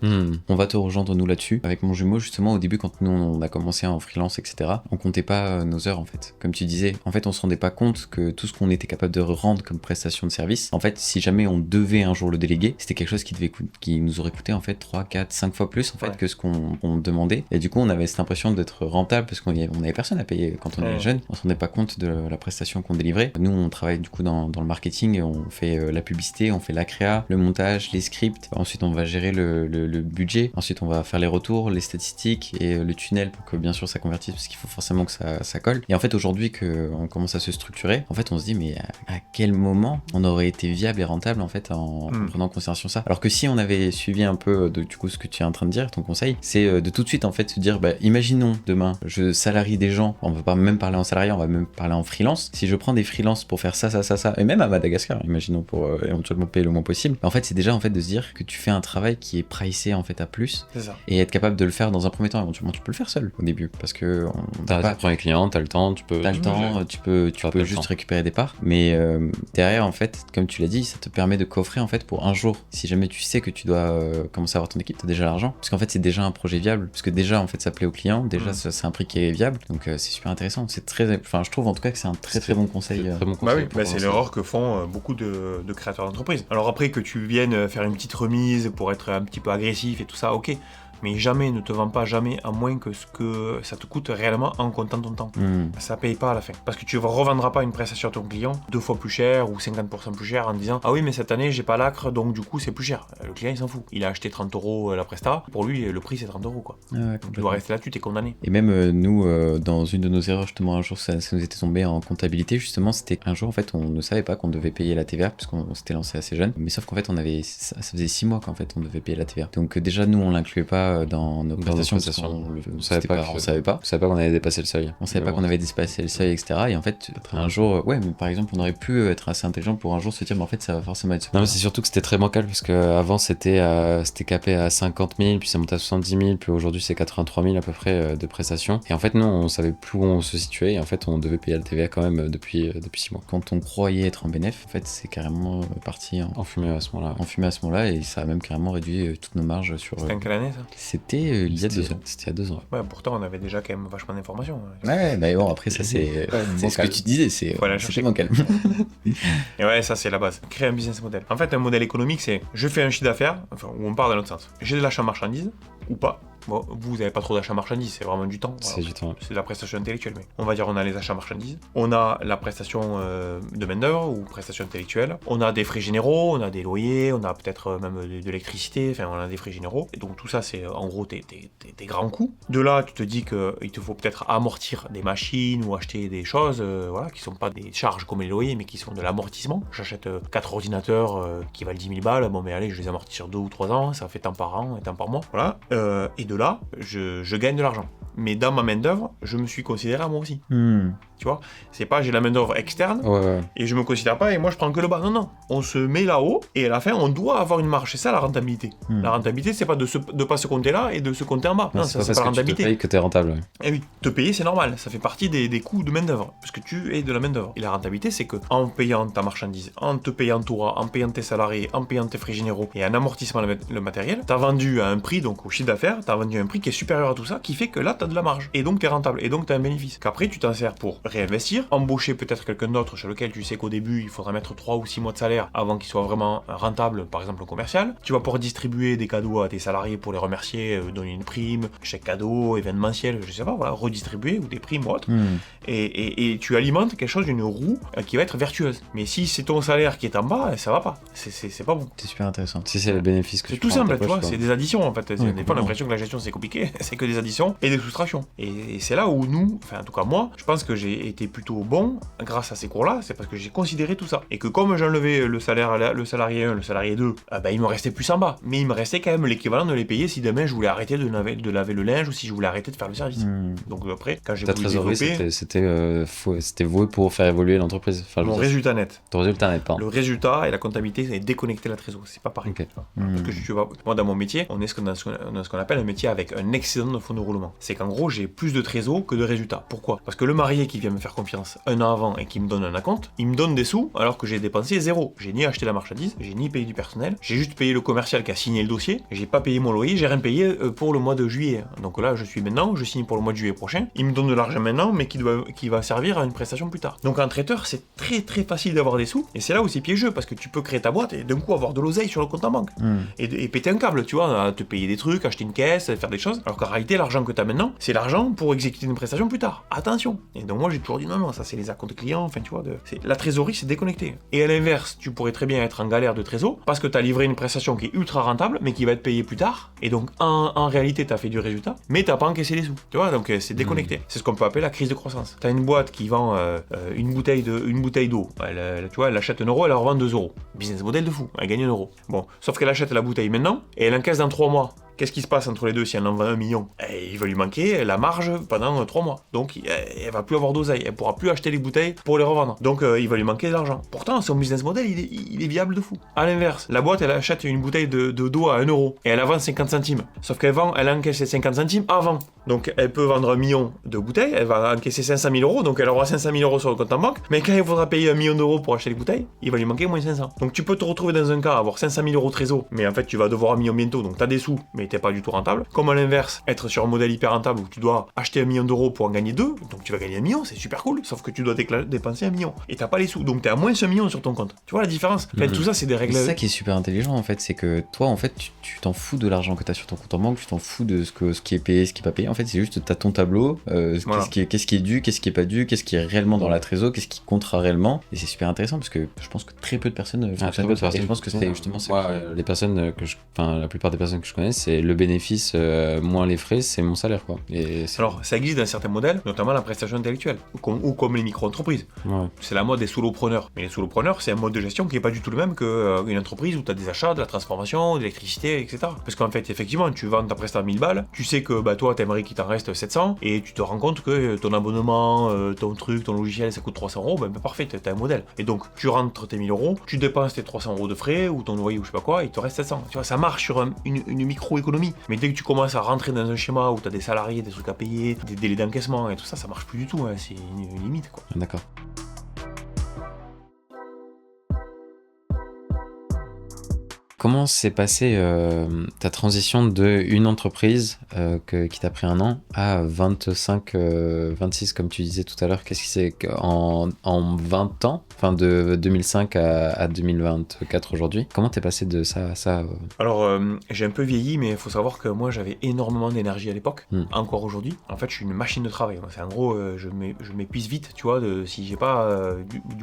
On va te rejoindre nous là-dessus. Avec mon jumeau justement, au début quand nous on a commencé en freelance, etc., on comptait pas nos heures en fait. Comme tu disais, en fait on se rendait pas compte que tout ce qu'on était capable de rendre comme prestation de service, en fait si jamais on devait un jour le déléguer, c'était quelque chose qui nous aurait coûté en fait 3, 4, 5 fois plus en fait que ce qu'on demandait. Et du coup on avait cette impression d'être rentable parce qu'on avait personne à payer quand on est jeune. On se rendait pas compte de la prestation qu'on délivrait. Nous on travaille du coup dans le marketing, on fait la publicité, on fait la créa, le montage, les scripts, ensuite on va gérer le budget, ensuite on va faire les retours, les statistiques et le tunnel pour que bien sûr ça convertisse parce qu'il faut forcément que ça colle. Et en fait aujourd'hui qu'on commence à se structurer, en fait on se dit mais à quel moment on aurait été viable et rentable en fait en prenant en considération ça. Alors que si on avait suivi un peu du coup ce que tu es en train de dire, ton conseil, c'est de tout de suite en fait se dire imaginons demain je salarie des gens, on va pas même parler en salarié, on va même parler en freelance. Si je prends des freelances pour faire ça, et même à Madagascar, imaginons pour éventuellement payer le moins possible, en fait c'est déjà en fait de se dire que tu fais un travail qui est pricé en fait à plus, c'est ça. Et être capable de le faire dans un premier temps. Éventuellement tu peux le faire seul au début parce que t'as tes premiers clients, t'as le temps, tu peux juste récupérer des parts, mais derrière en fait comme tu l'as dit, ça te permet de coffrer en fait pour un jour. Si jamais tu sais que tu dois commencer à avoir ton équipe, t'as déjà l'argent, parce qu'en fait c'est déjà un projet viable, parce que déjà en fait ça plaît au client, déjà c'est un prix qui est viable, donc c'est super intéressant. C'est je trouve en tout cas que c'est un très bon conseil. Très bon conseil c'est l'erreur que font beaucoup de créateurs d'entreprise. Alors après que tu viennes faire une petite remise pour être un petit peu agressif et tout ça, ok. Mais jamais, ne te vends pas jamais à moins que ce que ça te coûte réellement en comptant ton temps. Ça paye pas à la fin. Parce que tu ne revendras pas une prestation à ton client 2 fois plus cher ou 50% plus cher en disant ah oui mais cette année j'ai pas l'acre donc du coup c'est plus cher. Le client il s'en fout. Il a acheté 30 € la presta, pour lui le prix c'est 30 € quoi. Donc tu dois rester là-dessus, t'es condamné. Et même nous dans une de nos erreurs justement un jour ça nous était tombé en comptabilité justement, c'était un jour en fait on ne savait pas qu'on devait payer la TVA puisqu'on s'était lancé assez jeune, mais sauf qu'en fait ça faisait 6 mois qu'en fait on devait payer la TVA. Donc déjà nous on l'incluait pas pas dans nos prestations. Parce on savait pas qu'on avait dépassé le seuil. On savait pas qu'on avait dépassé le seuil, etc. Et en fait, un jour, mais par exemple, on aurait pu être assez intelligent pour un jour se dire, mais en fait, ça va forcément être. Non, mais c'est surtout que c'était très bancal, parce qu'avant, c'était capé à 50 000, puis ça montait à 70 000, puis aujourd'hui, c'est 83 000 à peu près de prestations. Et en fait, nous, on savait plus où on se situait, et en fait, on devait payer la TVA quand même depuis 6 mois. Quand on croyait être en bénéf, en fait, c'est carrément parti en fumée à ce moment-là. Et ça a même carrément réduit toutes nos marges sur. C'était en quelle année ça? C'était il y a 2 ans. C'était il y a 2 ans. Ouais, pourtant on avait déjà quand même vachement d'informations. Ouais, mais bon, après ça c'est ce que tu disais, c'est bancal. Et ouais, ça c'est la base. Créer un business model. En fait, un modèle économique, c'est je fais un chiffre d'affaires, où on part dans l'autre sens. J'ai de l'achat marchandise ou pas. Bon, vous n'avez pas trop d'achats marchandises, c'est vraiment du temps. C'est du temps. C'est de la prestation intellectuelle. Mais on va dire on a les achats marchandises, on a la prestation de main-d'œuvre ou prestation intellectuelle, on a des frais généraux, on a des loyers, on a peut-être même de l'électricité, enfin on a des frais généraux. Et donc tout ça, c'est en gros tes grands coûts. De là, tu te dis qu'il te faut peut-être amortir des machines ou acheter des choses qui sont pas des charges comme les loyers, mais qui sont de l'amortissement. J'achète 4 ordinateurs qui valent 10 000 balles, bon mais allez, je les amortis sur 2 ou 3 ans, ça fait tant par an et tant par mois. Voilà. Et de là, je gagne de l'argent. Mais dans ma main-d'œuvre, je me suis considéré à moi aussi. Tu vois, c'est pas j'ai la main-d'œuvre externe et je me considère pas et moi je prends que le bas. Non, on se met là-haut et à la fin on doit avoir une marge. C'est ça la rentabilité. La rentabilité, c'est pas de pas se compter là et de se compter en bas. Non, ça c'est pas la rentabilité. Tu te payes que t'es rentable. Et oui, te payer c'est normal. Ça fait partie des coûts de main-d'œuvre parce que tu es de la main-d'œuvre. Et la rentabilité, c'est que en payant ta marchandise, en te payant toi, en payant tes salariés, en payant tes frais généraux et en amortissant le matériel, t'as vendu à un prix, donc au chiffre d'affaires, t'as vendu à un prix qui est supérieur à tout ça, qui fait que là t'as de la marge et donc t'es rentable et donc t'as un bénéfice. Qu'après tu t'en sers pour réinvestir, embaucher peut-être quelqu'un d'autre sur lequel tu sais qu'au début il faudra mettre 3 ou 6 mois de salaire avant qu'il soit vraiment rentable, par exemple au commercial. Tu vas pouvoir distribuer des cadeaux à tes salariés pour les remercier, donner une prime, chèque cadeau, événementiel, je sais pas, voilà, redistribuer ou des primes ou autre. Et tu alimentes quelque chose d'une roue qui va être vertueuse. Mais si c'est ton salaire qui est en bas, ça va pas. C'est pas bon. C'est super intéressant. Si c'est le bénéfice que c'est tout simple, tu vois, c'est des additions en fait. Des fois l'impression que la gestion c'est compliqué, c'est que des additions et des soustractions. Et c'est là où nous, enfin en tout cas moi, je pense que j'ai été plutôt bon grâce à ces cours-là, c'est parce que j'ai considéré tout ça. Et que comme j'enlevais le salaire, le salarié 1, le salarié 2, il me restait plus en bas. Mais il me restait quand même l'équivalent de les payer si demain je voulais arrêter de laver le linge ou si je voulais arrêter de faire le service. Donc après, quand j'ai voulu développer... C'était voué pour faire évoluer l'entreprise. Enfin, mon résultat net. Ton résultat net, pardon. Le résultat et la comptabilité, c'est déconnecter la trésorerie. C'est pas pareil. Okay. Parce que tu vois, moi dans mon métier, on est dans ce qu'on appelle un métier avec un excédent de fonds de roulement. C'est qu'en gros, j'ai plus de trésor que de résultats. Pourquoi? Parce que le marié qui vient me faire confiance un an avant et qui me donne un acompte, il me donne des sous alors que j'ai dépensé 0. J'ai ni acheté la marchandise, j'ai ni payé du personnel, j'ai juste payé le commercial qui a signé le dossier, j'ai pas payé mon loyer, j'ai rien payé pour le mois de juillet. Donc là, je signe pour le mois de juillet prochain. Il me donne de l'argent maintenant, mais qui va servir à une prestation plus tard. Donc en traiteur, c'est très très facile d'avoir des sous, et c'est là où c'est piégeux parce que tu peux créer ta boîte et d'un coup avoir de l'oseille sur le compte en banque et péter un câble, tu vois, à te payer des trucs, acheter une caisse, faire des choses. Alors qu'en réalité, l'argent que tu as maintenant, c'est l'argent pour exécuter une prestation plus tard. Attention. Et donc moi j'ai toujours dit non, ça c'est les acomptes clients, enfin tu vois, la trésorerie c'est déconnecté. Et à l'inverse, tu pourrais très bien être en galère de trésor parce que tu as livré une prestation qui est ultra rentable mais qui va être payée plus tard. Et donc en réalité tu as fait du résultat, mais t'as pas encaissé les sous. Tu vois, donc c'est déconnecté. C'est ce qu'on peut appeler la crise de croissance. Tu as une boîte qui vend une bouteille d'eau. Tu vois, elle achète 1 euro, elle la revend 2 euros. Business model de fou, elle gagne 1 euro. Bon, sauf qu'elle achète la bouteille maintenant et elle encaisse dans 3 mois. Qu'est-ce qui se passe entre les deux si elle en vend 1 million? Il va lui manquer la marge pendant 3 mois. Donc elle va plus avoir d'oseille, elle pourra plus acheter les bouteilles pour les revendre. Donc il va lui manquer de l'argent. Pourtant son business model il est viable de fou. À l'inverse, la boîte elle achète une bouteille d'eau à 1 euro et elle la vend 50 centimes. Sauf elle encaisse les 50 centimes avant. Donc elle peut vendre 1 million de bouteilles, elle va encaisser 500 000 euros, donc elle aura 500 000 euros sur le compte en banque. Mais quand il faudra payer 1 million d'euros pour acheter les bouteilles, il va lui manquer moins 500. Donc tu peux te retrouver dans un cas à avoir 500 000 euros trésor, mais en fait tu vas devoir 1 million bientôt, donc t'as des sous, mais t'es pas du tout rentable. Comme à l'inverse, être sur un modèle hyper rentable où tu dois acheter 1 million d'euros pour en gagner 2, donc tu vas gagner 1 million, c'est super cool, sauf que tu dois dépenser 1 million. Et t'as pas les sous, donc t'es à moins 1 million sur ton compte. Tu vois la différence? En fait, tout ça c'est des règles. C'est ça qui est super intelligent en fait, c'est que toi en fait tu t'en fous de l'argent que t'as sur ton compte en banque, tu t'en fous de ce qui est payé, ce qui est pas payé. En fait c'est juste t'as ton tableau, voilà. qu'est-ce qui est dû, qu'est-ce qui est pas dû, qu'est-ce qui est réellement dans la trésor, qu'est-ce qui comptera réellement. Et c'est super intéressant parce que je pense que très peu de personnes et je pense que c'est justement la plupart des personnes que je connais, c'est le bénéfice moins les frais, c'est mon salaire, quoi. Alors, ça existe dans certains modèles, notamment la prestation intellectuelle, ou comme les micro-entreprises. Ouais. C'est la mode des solopreneurs. Mais les solopreneurs, c'est un mode de gestion qui n'est pas du tout le même qu'une entreprise où tu as des achats, de la transformation, de l'électricité, etc. Parce qu'en fait, effectivement, tu vends ta prestation à 1000 balles, tu sais que toi, t'aimerais qu'il t'en reste 700, et tu te rends compte que ton abonnement, ton truc, ton logiciel, ça coûte 300 euros, parfait, t'as un modèle. Et donc, tu rentres tes 1000 euros, tu dépenses tes 300 euros de frais, ou ton loyer, ou je sais pas quoi, et il te reste 700. Tu vois, ça marche sur une micro-économie. Mais dès que tu commences à rentrer dans un schéma où tu as des salariés, des trucs à payer, des délais d'encaissement et tout ça, ça marche plus du tout, hein. C'est une limite, quoi. D'accord. Comment s'est passée ta transition de une entreprise qui t'a pris un an à 25, 26 comme tu disais tout à l'heure? Qu'est-ce qui s'est en 20 ans, enfin de 2005 à 2024 aujourd'hui? Comment t'es passé de ça à ça Alors j'ai un peu vieilli, mais il faut savoir que moi j'avais énormément d'énergie à l'époque, encore aujourd'hui. En fait je suis une machine de travail. C'est en gros je m'épuise vite, tu vois, si j'ai pas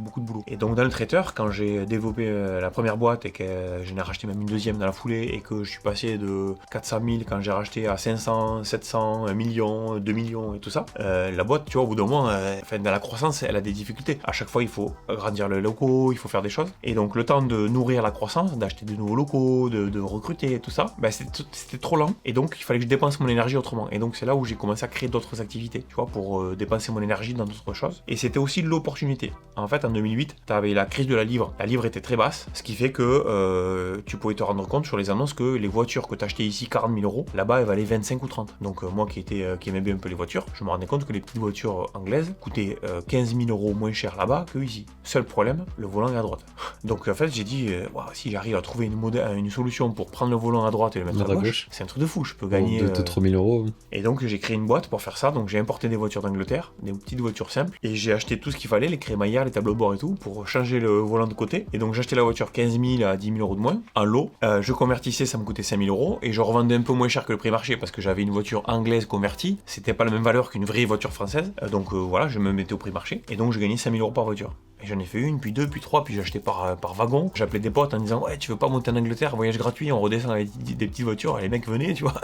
beaucoup de boulot. Et donc dans le traiteur, quand j'ai développé la première boîte et que j'en ai racheté même une deuxième dans la foulée et que je suis passé de 400 000 quand j'ai racheté à 500, 700, 1 million, 2 millions et tout ça, la boîte, tu vois, au bout d'un moment, dans la croissance, elle a des difficultés. À chaque fois, il faut agrandir les locaux, il faut faire des choses. Et donc, le temps de nourrir la croissance, d'acheter de nouveaux locaux, de recruter et tout ça, c'était trop lent. Et donc, il fallait que je dépense mon énergie autrement. Et donc, c'est là où j'ai commencé à créer d'autres activités, tu vois, pour dépenser mon énergie dans d'autres choses. Et c'était aussi l'opportunité. En fait, en 2008, tu avais la crise de la livre. La livre était très basse, ce qui fait que tu pouvais te rendre compte sur les annonces que les voitures que tu achetais ici 40 000 euros, là-bas elles valaient 25 ou 30. Donc moi qui aimais bien un peu les voitures, je me rendais compte que les petites voitures anglaises coûtaient 15 000 euros moins cher là-bas que ici. Seul problème, le volant est à droite. Donc en fait j'ai dit, si j'arrive à trouver une solution pour prendre le volant à droite et le mettre à gauche, c'est un truc de fou, je peux gagner 2-3 000 euros. Et donc j'ai créé une boîte pour faire ça, donc j'ai importé des voitures d'Angleterre, des petites voitures simples, et j'ai acheté tout ce qu'il fallait, les crémaillères, les tableaux de bord et tout, pour changer le volant de côté. Et donc j'ai acheté la voiture 15 000 à 10 000 euros de moins, en lot. Je convertissais, ça me coûtait 5 000 euros, et je revendais un peu moins cher que le prix marché parce que j'avais une voiture anglaise convertie, c'était pas la même valeur qu'une vraie voiture française, donc voilà, je me mettais au prix marché, et donc je gagnais 5 000 euros par voiture. Et j'en ai fait une, puis deux, puis trois, puis j'ai acheté par wagon. J'appelais des potes en disant, ouais, tu veux pas monter en Angleterre, voyage gratuit, on redescend avec des petites voitures, et les mecs venaient, tu vois,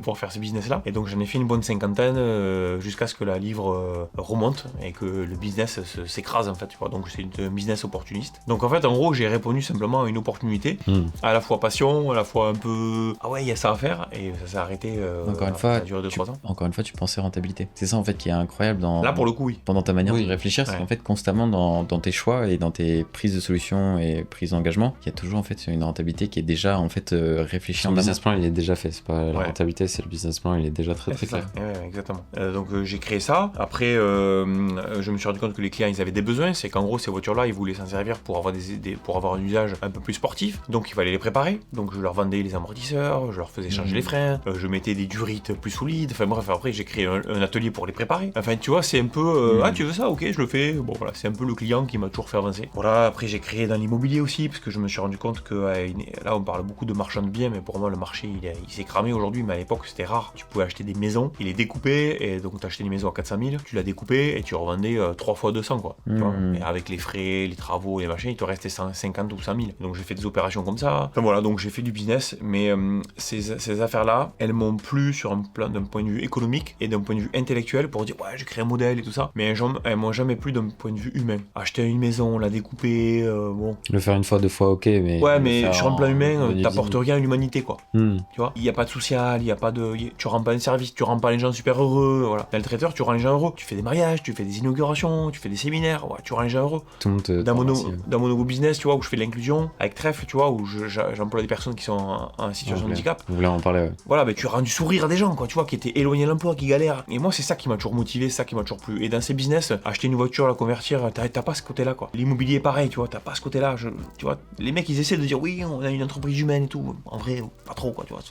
pour faire ce business-là. Et donc j'en ai fait une bonne cinquantaine jusqu'à ce que la livre remonte et que le business s'écrase, en fait, tu vois. Donc c'est un business opportuniste. Donc en fait, en gros, j'ai répondu simplement à une opportunité, à la fois passion, à la fois un peu, ah ouais, il y a ça à faire, et ça s'est arrêté. Encore une fois, ça a duré 2-3 ans. Encore une fois, tu pensais rentabilité. C'est ça en fait qui est incroyable Là, pour le coup, oui. Pendant ta manière de réfléchir, c'est qu'en fait, constamment dans tes choix et dans tes prises de solutions et prises d'engagement, il y a toujours en fait une rentabilité qui est déjà en fait réfléchie. Le business plan, il est déjà fait. C'est pas la rentabilité, c'est le business plan, il est déjà très clair. Ouais, exactement. Donc j'ai créé ça. Après, je me suis rendu compte que les clients, ils avaient des besoins. C'est qu'en gros, ces voitures-là, ils voulaient s'en servir pour avoir un usage un peu plus sportif. Donc il fallait les préparer. Donc je leur vendais les amortisseurs, je leur faisais changer les freins, je mettais des durites plus solides. Enfin bref, après j'ai créé un atelier pour les préparer. Enfin tu vois, c'est un peu ah tu veux ça, ok, je le fais. Bon voilà, c'est un peu le client qui m'a toujours fait avancer. Voilà, après j'ai créé dans l'immobilier aussi, parce que je me suis rendu compte que là on parle beaucoup de marchands de biens, mais pour moi le marché il s'est cramé aujourd'hui, mais à l'époque c'était rare. Tu pouvais acheter des maisons, il les découpait, et donc tu achetais une maison à 400 000, tu l'as découpée et tu revendais 3 fois 200 quoi. Tu vois, et avec les frais, les travaux, les machins, il te restait 150 ou 100 000. Donc j'ai fait des opérations comme ça. Enfin voilà, donc j'ai fait du business, mais ces affaires-là, elles m'ont plu sur un plan d'un point de vue économique et d'un point de vue intellectuel pour dire ouais j'ai créé un modèle et tout ça, mais elles m'ont jamais plu d'un point de vue humain. Acheter une maison, la découper, bon. Le faire une fois, deux fois, ok, mais. Ouais, mais sur un plan humain, t'apportes rien à l'humanité, quoi. Tu vois, il n'y a pas de social, il n'y a pas de. Tu rends pas un service, tu rends pas les gens super heureux, voilà. Dans le traiteur, tu rends les gens heureux. Tu fais des mariages, tu fais des inaugurations, tu fais des séminaires, ouais, tu rends les gens heureux. Tout le monde dans mon nouveau business, tu vois, où je fais de l'inclusion, avec Trèfle, tu vois, où j'emploie des personnes qui sont en situation de handicap. Vous voulez en parler, ouais. Voilà, mais tu rends du sourire à des gens, quoi, tu vois, qui étaient éloignés de l'emploi, qui galèrent. Et moi, c'est ça qui m'a toujours motivé, c'est ça qui m'a toujours plu. Et dans ces business, acheter une voiture, la convertir, t'as pas ce côté-là, quoi. L'immobilier, pareil, tu vois, t'as pas ce côté-là. Tu vois, les mecs, ils essaient de dire oui, on a une entreprise humaine et tout. En vrai, pas trop, quoi, tu vois.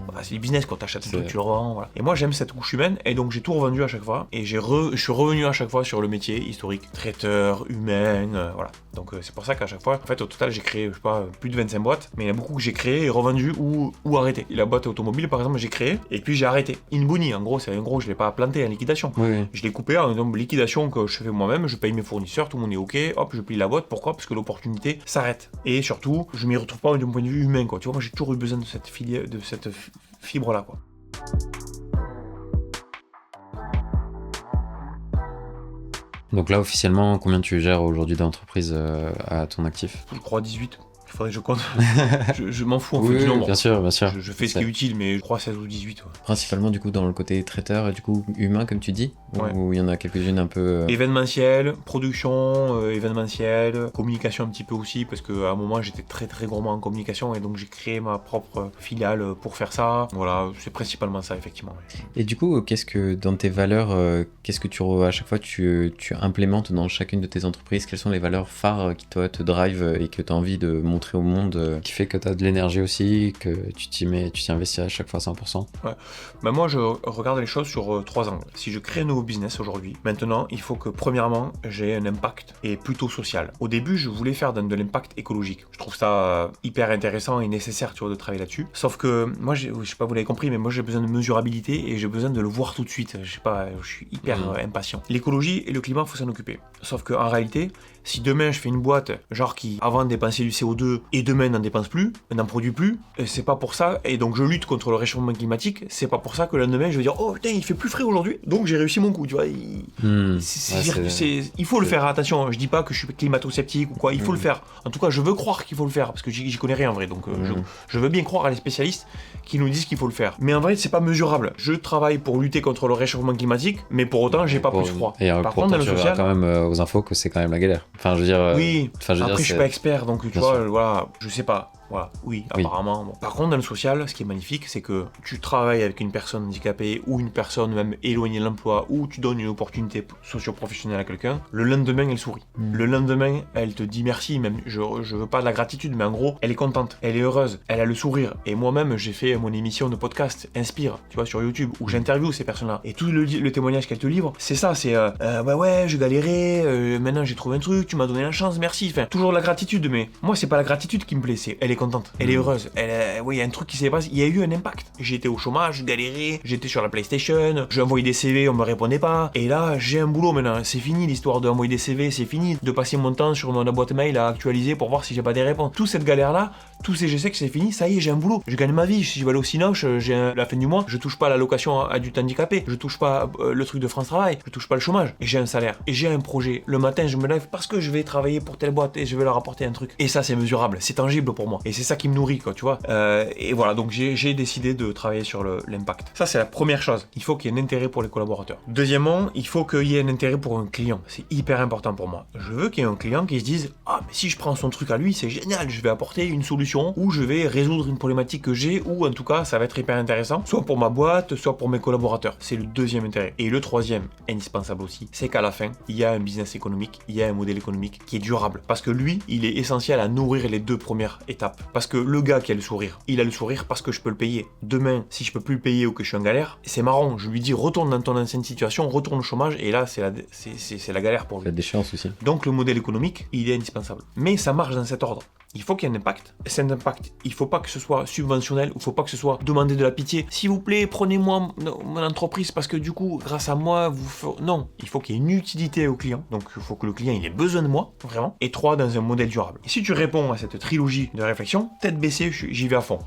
Voilà, c'est du business, quoi. T'achètes un truc, tu le revends, voilà. Et moi, j'aime cette couche humaine, et donc j'ai tout revendu à chaque fois. Et je suis revenu à chaque fois sur le métier historique, traiteur, humain, voilà. Donc c'est pour ça qu'à chaque fois, en fait, au total, j'ai créé, je sais pas, plus de 25 boîtes, mais il y en a beaucoup que j'ai créé et revendu ou arrêté. La boîte automobile, par exemple, j'ai créé, et puis j'ai arrêté. Inbuni, en gros, je l'ai pas planté en liquidation. Oui. Je l'ai coupé en liquidation que je fais moi-même, je paye mes fournisseurs. fournisseurs, tout le monde est ok, hop, je plie la boîte. Pourquoi? Parce que l'opportunité s'arrête. Et surtout, je m'y retrouve pas d'un point de vue humain, quoi. Tu vois, moi j'ai toujours eu besoin de cette fibre-là, quoi. Donc là, officiellement, combien tu gères aujourd'hui d'entreprises à ton actif? Je crois 18. Il faudrait que je compte. je m'en fous en Oui, fait du nombre. bien sûr, bien sûr. Je fais ce qui est utile, mais je crois 16 ou 18. Ouais. Principalement du coup dans le côté traiteur et du coup humain comme tu dis, Ouais. ou il y en a quelques-unes un peu... Événementiel, production, événementiel, communication un petit peu aussi, parce qu'à un moment j'étais très très gourmand en communication et donc j'ai créé ma propre filiale pour faire ça. Voilà, c'est principalement ça effectivement. Ouais. Et du coup, qu'est-ce que dans tes valeurs, qu'est-ce que à chaque fois tu implémentes dans chacune de tes entreprises? Quelles sont les valeurs phares qui toi te drive et que tu as envie de montrer au monde Qui fait que tu as de l'énergie aussi, que tu t'y investis à chaque fois 100%. Bah moi je regarde les choses sur 3 angles. Si je crée un nouveau business aujourd'hui, maintenant il faut que premièrement j'ai un impact et plutôt social. Au début je voulais faire de l'impact écologique. Je trouve ça hyper intéressant et nécessaire tu vois, de travailler là-dessus. Sauf que moi je sais pas vous l'avez compris mais moi j'ai besoin de mesurabilité et j'ai besoin de le voir tout de suite. Je sais pas, je suis hyper impatient. L'écologie et le climat faut s'en occuper. Sauf qu'en réalité si demain je fais une boîte genre qui avant dépensait du CO2 et demain n'en dépense plus, n'en produit plus, c'est pas pour ça, et donc je lutte contre le réchauffement climatique, c'est pas pour ça que le lendemain je vais dire oh putain il fait plus frais aujourd'hui, donc j'ai réussi mon coup, tu vois. Il faut le faire, attention, je dis pas que je suis climato-sceptique ou quoi, il faut le faire. En tout cas je veux croire qu'il faut le faire, parce que j'y connais rien en vrai, donc je veux bien croire à les spécialistes qui nous disent qu'il faut le faire. Mais en vrai c'est pas mesurable. Je travaille pour lutter contre le réchauffement climatique, mais pour autant j'ai pas plus froid. Et par contre dans le social... quand même aux infos que c'est quand même la galère. Enfin je veux dire... Oui, après je suis pas expert, donc tu vois, voilà, je sais pas. Voilà, oui, apparemment. Bon. Par contre, dans le social, ce qui est magnifique, c'est que tu travailles avec une personne handicapée ou une personne même éloignée de l'emploi ou tu donnes une opportunité socio-professionnelle à quelqu'un, le lendemain, elle sourit. Le lendemain, elle te dit merci, même, je veux pas de la gratitude, mais en gros, elle est contente, elle est heureuse, elle a le sourire. Et moi-même, j'ai fait mon émission de podcast, Inspire, tu vois, sur YouTube, où j'interviewe ces personnes-là. Et tout le témoignage qu'elle te livre, c'est ça, c'est ouais, je galérais, maintenant j'ai trouvé un truc, tu m'as donné la chance, merci. Enfin, toujours de la gratitude, mais moi, c'est pas la gratitude qui me plaît, c'est elle est contente, elle est heureuse, il y a un truc qui s'est passé, il y a eu un impact. J'étais au chômage, je galérais, j'étais sur la PlayStation, j'ai envoyé des CV, on me répondait pas, et là j'ai un boulot maintenant, c'est fini l'histoire d'envoyer des CV, c'est fini de passer mon temps sur ma boîte mail à actualiser pour voir si j'ai pas des réponses. Toute cette galère là, tous ces je sais que c'est fini, ça y est, j'ai un boulot, je gagne ma vie, si je vais aller au Cinoche, la fin du mois, je touche pas l'allocation adulte handicapé, je touche pas le truc de France Travail, je touche pas le chômage, et j'ai un salaire, et j'ai un projet. Le matin je me lève parce que je vais travailler pour telle boîte et je vais leur apporter un truc. Et ça c'est mesurable, c'est tangible pour moi, et c'est ça qui me nourrit quoi, tu vois. Et voilà, donc j'ai décidé de travailler sur l'impact. Ça c'est la première chose, il faut qu'il y ait un intérêt pour les collaborateurs. Deuxièmement, il faut qu'il y ait un intérêt pour un client, c'est hyper important pour moi. Je veux qu'il y ait un client qui se dise ah mais si je prends son truc à lui c'est génial, je vais apporter une solution ou je vais résoudre une problématique que j'ai, ou en tout cas ça va être hyper intéressant, soit pour ma boîte, soit pour mes collaborateurs. C'est le deuxième intérêt. Et le troisième, indispensable aussi, c'est qu'à la fin, il y a un business économique, il y a un modèle économique qui est durable. Parce que lui, il est essentiel à nourrir les deux premières étapes. Parce que le gars qui a le sourire, il a le sourire parce que je peux le payer. Demain, si je peux plus le payer ou que je suis en galère, c'est marrant, je lui dis retourne dans ton ancienne situation, retourne au chômage, et là c'est la galère pour lui. La déchéance aussi. Donc le modèle économique, il est indispensable. Mais ça marche dans cet ordre. Il faut qu'il y ait un impact. Cet impact, il faut pas que ce soit subventionnel, il faut pas que ce soit demander de la pitié. S'il vous plaît, prenez-moi mon entreprise parce que du coup, grâce à moi, vous ferez... Non, il faut qu'il y ait une utilité au client. Donc il faut que le client il ait besoin de moi, vraiment. Et 3, dans un modèle durable. Et si tu réponds à cette trilogie de réflexion, tête baissée, j'y vais à fond.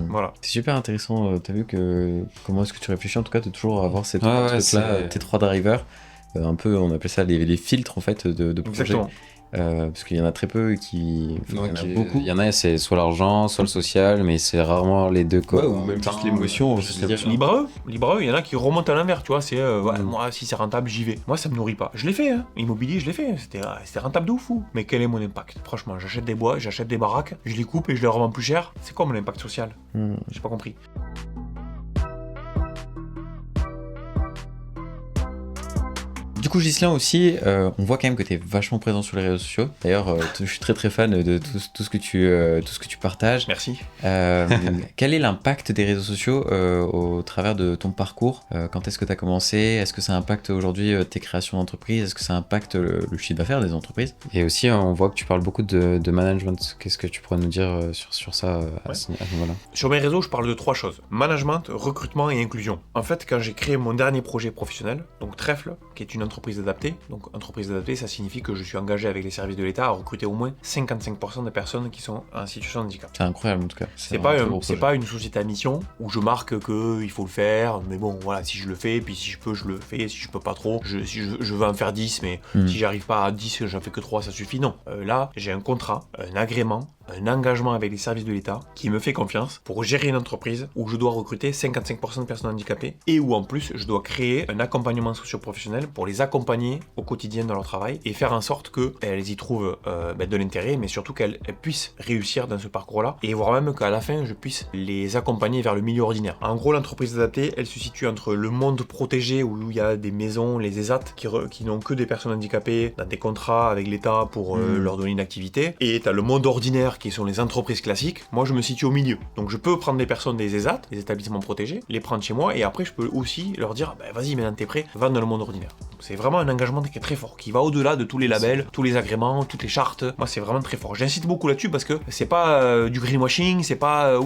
Voilà. C'est super intéressant. T'as vu que comment est-ce que tu réfléchis en tout cas de toujours avoir ces tes 3 drivers. Un peu, on appelle ça les filtres en fait de projet. Exactement. Parce qu'il y en a très peu qui... il y en a beaucoup. Il y en a, c'est soit l'argent, soit le social, mais c'est rarement les deux quoi. Ouais, ou même juste l'émotion. Libre, il y en a qui remontent à l'envers, tu vois, c'est moi si c'est rentable, j'y vais. Moi ça me nourrit pas. Je l'ai fait, hein. Immobilier, je l'ai fait, c'était rentable de fou. Mais quel est mon impact? Franchement, j'achète des bois, j'achète des baraques, je les coupe et je les revends plus cher. C'est quoi mon impact social? J'ai pas compris. Du coup, Ghislain aussi, on voit quand même que tu es vachement présent sur les réseaux sociaux. D'ailleurs, je suis très très fan de tout ce que tu partages. Merci. Quel est l'impact des réseaux sociaux au travers de ton parcours? Quand est-ce que tu as commencé? Est-ce que ça impacte aujourd'hui tes créations d'entreprise? Est-ce que ça impacte le chiffre d'affaires des entreprises? Et aussi, on voit que tu parles beaucoup de management. Qu'est-ce que tu pourrais nous dire sur ça à ce niveau-là? Sur mes réseaux, je parle de 3 choses. Management, recrutement et inclusion. En fait, quand j'ai créé mon dernier projet professionnel, donc Trèfle, qui est une entreprise entreprise adaptée. Donc entreprise adaptée, ça signifie que je suis engagé avec les services de l'État à recruter au moins 55% des personnes qui sont en situation de handicap. C'est incroyable en tout cas. C'est pas une société à mission où je marque qu'il faut le faire, mais bon voilà, si je le fais, puis si je peux je le fais, si je peux pas trop, si je veux en faire 10, mais si j'arrive pas à 10, j'en fais que 3, ça suffit. Non, là j'ai un contrat, un agrément, un engagement avec les services de l'État qui me fait confiance pour gérer une entreprise où je dois recruter 55% de personnes handicapées et où en plus je dois créer un accompagnement socio-professionnel pour les accompagner au quotidien dans leur travail et faire en sorte qu'elles y trouvent de l'intérêt, mais surtout qu'elles puissent réussir dans ce parcours-là et voire même qu'à la fin je puisse les accompagner vers le milieu ordinaire. En gros, l'entreprise adaptée, elle se situe entre le monde protégé où il y a des maisons, les ESAT qui n'ont que des personnes handicapées dans des contrats avec l'État pour leur donner une activité, et t'as le monde ordinaire qui sont les entreprises classiques. Moi je me situe au milieu, donc je peux prendre des personnes des ESAT, des établissements protégés, les prendre chez moi et après je peux aussi leur dire vas-y maintenant t'es prêt, va dans le monde ordinaire. C'est vraiment un engagement qui est très fort, qui va au-delà de tous les labels, tous les agréments, toutes les chartes. Moi c'est vraiment très fort. J'insiste beaucoup là-dessus parce que c'est pas du greenwashing, c'est pas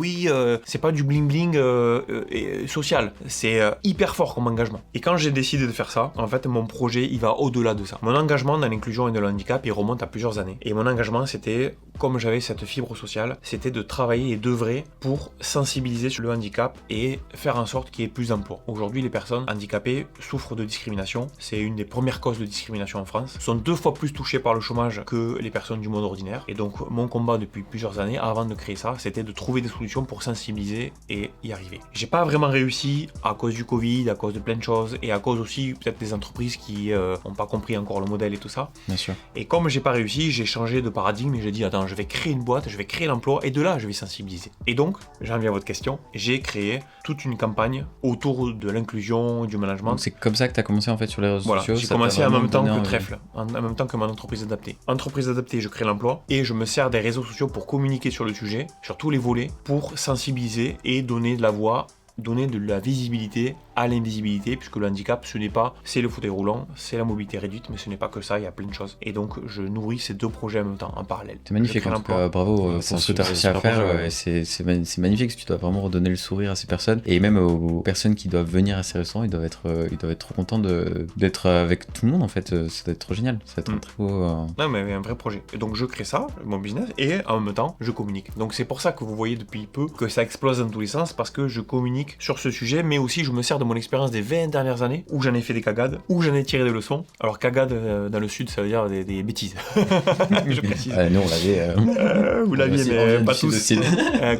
c'est pas du bling bling social. C'est hyper fort comme engagement. Et quand j'ai décidé de faire ça, en fait mon projet il va au-delà de ça. Mon engagement dans l'inclusion et dans le handicap il remonte à plusieurs années. Et mon engagement c'était, comme j'avais cette fibre sociale, c'était de travailler et d'œuvrer pour sensibiliser sur le handicap et faire en sorte qu'il y ait plus d'emplois. Aujourd'hui les personnes handicapées souffrent de discrimination. C'est une des premières causes de discrimination en France. Sont 2 fois plus touchées par le chômage que les personnes du monde ordinaire. Et donc mon combat depuis plusieurs années, avant de créer ça, c'était de trouver des solutions pour sensibiliser et y arriver. J'ai pas vraiment réussi à cause du Covid, à cause de plein de choses et à cause aussi peut-être des entreprises qui n'ont pas compris encore le modèle et tout ça. Bien sûr. Et comme j'ai pas réussi, j'ai changé de paradigme et j'ai dit attends, je vais créer une boîte, je vais créer l'emploi et de là je vais sensibiliser. Et donc, j'en viens à votre question, j'ai créé toute une campagne autour de l'inclusion, du management. Donc c'est comme ça que tu as commencé en fait sur les réseaux sociaux. J'ai commencé en même temps que Trèfle, en même temps que mon entreprise adaptée. Entreprise adaptée, je crée l'emploi et je me sers des réseaux sociaux pour communiquer sur le sujet, sur tous les volets, pour sensibiliser et donner de la voix, donner de la visibilité à l'invisibilité, puisque le handicap, ce n'est pas, c'est le fauteuil roulant, c'est la mobilité réduite, mais ce n'est pas que ça, il y a plein de choses. Et donc, je nourris ces 2 projets en même temps, en parallèle. C'est magnifique, en tout cas, bravo pour ce que tu as réussi à faire. C'est magnifique, tu dois vraiment redonner le sourire à ces personnes, et même aux personnes qui doivent venir à ces restaurants, ils doivent être trop contents d'être avec tout le monde, en fait. Ça doit être trop génial, ça doit être un très beau... Non, mais un vrai projet. Et donc, je crée ça, mon business, et en même temps, je communique. Donc, c'est pour ça que vous voyez depuis peu que ça explose dans tous les sens, parce que je communique sur ce sujet, mais aussi je me sers de mon expérience des 20 dernières années, où j'en ai fait des cagades, où j'en ai tiré des leçons. Alors cagades dans le sud, ça veut dire des bêtises. Je précise. Nous on l'avait... vous l'aviez, mais pas tous.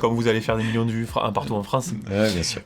Comme vous allez faire des millions de vues partout en France. Bien sûr.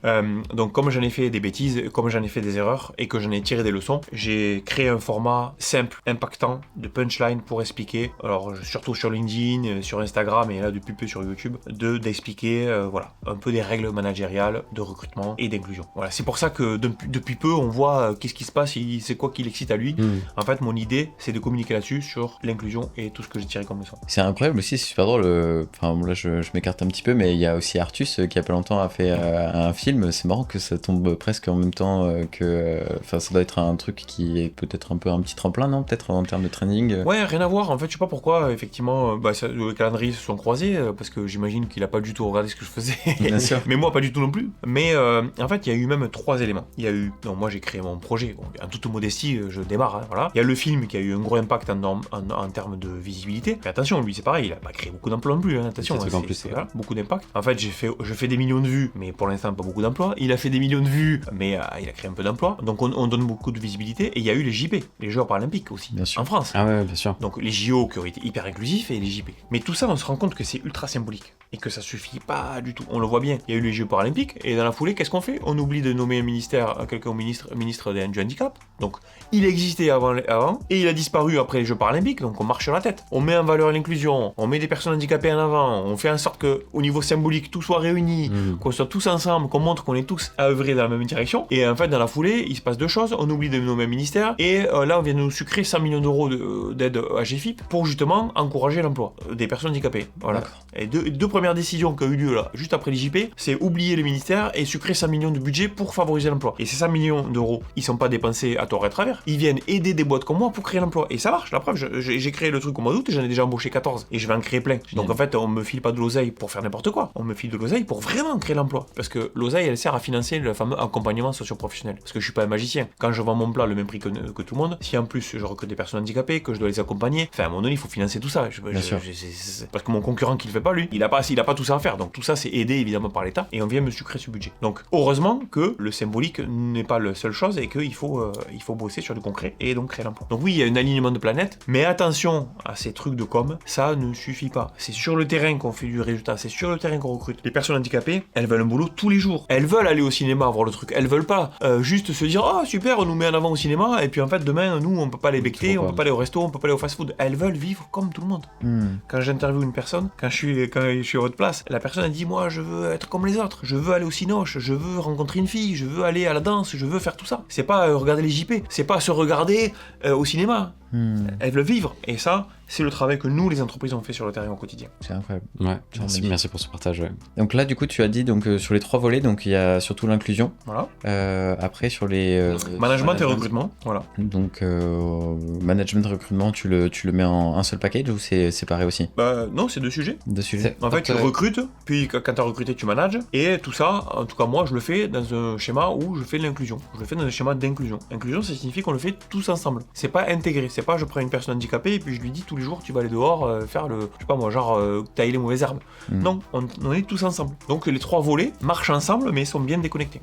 Donc comme j'en ai fait des bêtises, comme j'en ai fait des erreurs, et que j'en ai tiré des leçons, j'ai créé un format simple, impactant, de punchline pour expliquer, alors surtout sur LinkedIn, sur Instagram, et là depuis peu sur YouTube, d'expliquer voilà, un peu des règles managériales de recrutement et d'inclusion. Voilà, c'est pour ça que depuis peu on voit qu'est-ce qui se passe, c'est quoi qui l'excite à lui. En fait mon idée c'est de communiquer là-dessus sur l'inclusion et tout ce que j'ai tiré comme leçon. C'est incroyable aussi, c'est super drôle. Enfin là je m'écarte un petit peu, mais il y a aussi Artus qui il y a pas longtemps a fait un film. C'est marrant que ça tombe presque en même temps que... Enfin ça doit être un truc qui est peut-être un peu un petit tremplin, non, peut-être en termes de training. Ouais, rien à voir en fait, je sais pas pourquoi effectivement les calendriers se sont croisés parce que j'imagine qu'il a pas du tout regardé ce que je faisais. Bien sûr. Mais moi pas du tout non plus. Mais en fait il y a eu même 3 éléments. Il y a eu, non, moi j'ai créé mon projet, en toute modestie, je démarre, hein, voilà. Il y a le film qui a eu un gros impact en termes de visibilité. Mais attention, lui c'est pareil, il a pas créé beaucoup d'emplois non plus, hein, attention, voilà, beaucoup d'impact. En fait, je fais des millions de vues, mais pour l'instant pas beaucoup d'emplois. Il a fait des millions de vues, mais il a créé un peu d'emplois. Donc on donne beaucoup de visibilité. Et il y a eu les JP, les Jeux paralympiques aussi, en France. Ah ouais, bien sûr. Donc les JO qui ont été hyper inclusifs et les JP. Mais tout ça, on se rend compte que c'est ultra symbolique et que ça suffit pas du tout. On le voit bien. Il y a eu les Jeux paralympiques et dans la foulée, qu'est-ce qu'on fait? On oublie de nommer un ministère, quelqu'un au ministre du handicap. Donc il existait avant et il a disparu après les Jeux paralympiques. Donc on marche sur la tête. On met en valeur l'inclusion, on met des personnes handicapées en avant, on fait en sorte que au niveau symbolique tout soit réuni, qu'on soit tous ensemble, qu'on montre qu'on est tous à œuvrer dans la même direction. Et en fait dans la foulée, il se passe 2 choses. On oublie de nommer un ministère et là on vient de nous sucrer 100 millions d'euros d'aide à GFIP pour justement encourager l'emploi des personnes handicapées. Voilà. Et deux premières décisions qui ont eu lieu là, juste après les JP, c'est oublier le ministère et sucrer 100 millions de budget pour favoriser favoriser l'emploi. Et ces 100 millions d'euros, ils sont pas dépensés à tort et à travers. Ils viennent aider des boîtes comme moi pour créer l'emploi. Et ça marche, la preuve, j'ai créé le truc au mois d'août et j'en ai déjà embauché 14. Et je vais en créer plein. Donc en fait, on me file pas de l'oseille pour faire n'importe quoi. On me file de l'oseille pour vraiment créer l'emploi. Parce que l'oseille, elle sert à financer le fameux accompagnement socio-professionnel. Parce que je suis pas un magicien. Quand je vends mon plat le même prix que tout le monde, si en plus je recrute des personnes handicapées, que je dois les accompagner, enfin à un moment donné, il faut financer tout ça. Parce que mon concurrent qui le fait pas, lui, il a pas tout ça à faire. Donc tout ça, c'est aidé évidemment par l'État. Et on vient me sucrer ce budget. Donc heureusement que le symbolique n'est pas la seule chose et qu'il faut bosser sur du concret et donc créer l'emploi. Donc oui, il y a un alignement de planètes, mais attention à ces trucs de com, ça ne suffit pas. C'est sur le terrain qu'on fait du résultat, c'est sur le terrain qu'on recrute. Les personnes handicapées, elles veulent un boulot tous les jours. Elles veulent aller au cinéma voir le truc. Elles veulent pas juste se dire ah super, on nous met en avant au cinéma et puis en fait demain nous on peut pas les becter, on peut pas aller au resto, on peut pas aller au fast-food. Elles veulent vivre comme tout le monde. Quand j'interviewe une personne, quand je suis à votre place, la personne elle dit moi je veux être comme les autres, je veux aller au cinoche, je veux rencontrer une fille, je veux aller à la danse, je veux faire tout ça. C'est pas regarder les JP, c'est pas se regarder au cinéma. Elles veulent vivre et ça c'est le travail que nous les entreprises on fait sur le terrain au quotidien. C'est incroyable. Ouais, merci pour ce partage. Ouais. Donc là du coup tu as dit donc sur les 3 volets, donc il y a surtout l'inclusion. Voilà. Après sur les management et recrutement, voilà. Donc management et recrutement, tu le mets en un seul package ou c'est séparé aussi? Non, c'est 2 sujets. 2 sujets. En fait, tu recrutes, puis quand tu as recruté, tu manages, et tout ça, en tout cas moi, je le fais dans un schéma où je fais de l'inclusion. Je le fais dans un schéma d'inclusion. Inclusion, ça signifie qu'on le fait tous ensemble. C'est pas intégré, c'est pas je prends une personne handicapée et puis je lui dis tous les jours tu vas aller dehors faire le, je sais pas moi, genre tailler les mauvaises herbes. Non, on est tous ensemble. Donc les 3 volets marchent ensemble, mais sont bien déconnectés.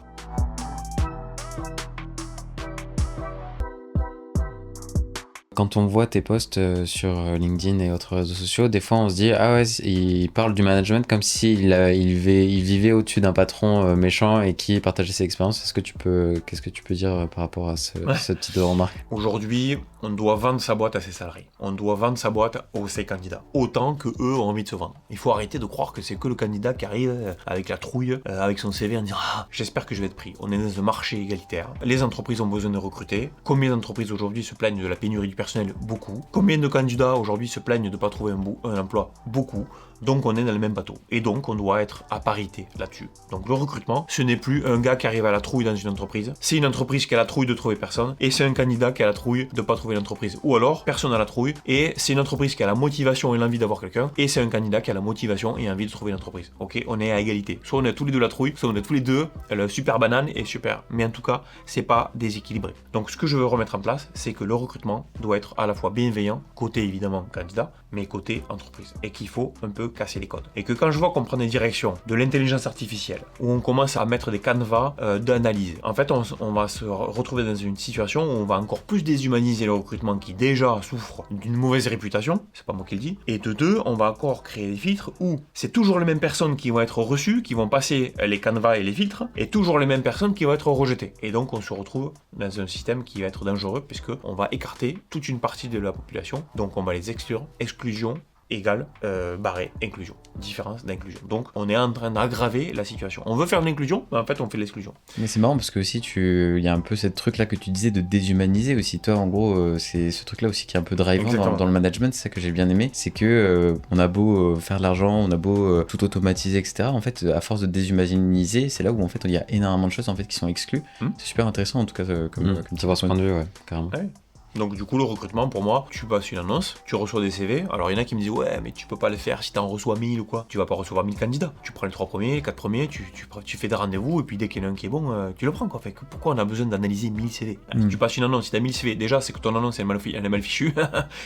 Quand on voit tes posts sur LinkedIn et autres réseaux sociaux, des fois on se dit ah ouais, il parle du management comme s'il vivait au-dessus d'un patron méchant et qui partageait ses expériences. Qu'est-ce que tu peux dire par rapport à cette petite remarque? Aujourd'hui, on doit vendre sa boîte à ses salariés. On doit vendre sa boîte à ses candidats. Autant que eux ont envie de se vendre. Il faut arrêter de croire que c'est que le candidat qui arrive avec la trouille, avec son CV en disant ah, j'espère que je vais être pris. On est dans un marché égalitaire. Les entreprises ont besoin de recruter. Combien d'entreprises aujourd'hui se plaignent de la pénurie du personnel? Beaucoup. Combien de candidats aujourd'hui se plaignent de ne pas trouver un emploi? Beaucoup. Donc on est dans le même bateau. Et donc on doit être à parité là-dessus. Donc le recrutement, ce n'est plus un gars qui arrive à la trouille dans une entreprise. C'est une entreprise qui a la trouille de trouver personne. Et c'est un candidat qui a la trouille de ne pas trouver l'entreprise. Ou alors, personne n'a la trouille. Et c'est une entreprise qui a la motivation et l'envie d'avoir quelqu'un. Et c'est un candidat qui a la motivation et envie de trouver l'entreprise. Ok, on est à égalité. Soit on a tous les deux la trouille, soit on a tous les deux le super banane et super. Mais en tout cas, c'est pas déséquilibré. Donc ce que je veux remettre en place, c'est que le recrutement doit être à la fois bienveillant, côté évidemment candidat, mais côté entreprise. Et qu'il faut un peu casser les codes. Et que quand je vois qu'on prend des directions de l'intelligence artificielle, où on commence à mettre des canevas d'analyse, en fait on va se retrouver dans une situation où on va encore plus déshumaniser le recrutement qui déjà souffre d'une mauvaise réputation, c'est pas moi qui le dis, et de deux, on va encore créer des filtres où c'est toujours les mêmes personnes qui vont être reçues, qui vont passer les canevas et les filtres, et toujours les mêmes personnes qui vont être rejetées. Et donc on se retrouve dans un système qui va être dangereux puisque on va écarter toute une partie de la population, donc on va les exclure. Exclusion égale barré, inclusion. Différence d'inclusion. Donc on est en train d'aggraver la situation. On veut faire de l'inclusion, mais en fait on fait de l'exclusion. Mais c'est marrant parce que aussi il y a un peu cette truc là que tu disais de déshumaniser aussi. Toi en gros c'est ce truc là aussi qui est un peu drivant dans le management, c'est ça que j'ai bien aimé. C'est que on a beau faire de l'argent, on a beau tout automatiser etc. En fait à force de déshumaniser, c'est là où en fait il y a énormément de choses en fait qui sont exclues. C'est super intéressant en tout cas comme savoir son point de vue, ouais, carrément. Ouais. Donc du coup le recrutement pour moi, tu passes une annonce, tu reçois des CV, alors il y en a qui me disent ouais mais tu peux pas le faire si t'en reçois 1000 ou quoi, tu vas pas recevoir 1000 candidats, tu prends les 3 premiers, les 4 premiers, tu fais des rendez-vous et puis dès qu'il y en a un qui est bon, tu le prends quoi, fait que pourquoi on a besoin d'analyser 1000 CV? Si tu passes une annonce, si t'as 1000 CV, déjà c'est que ton annonce elle est mal fichue,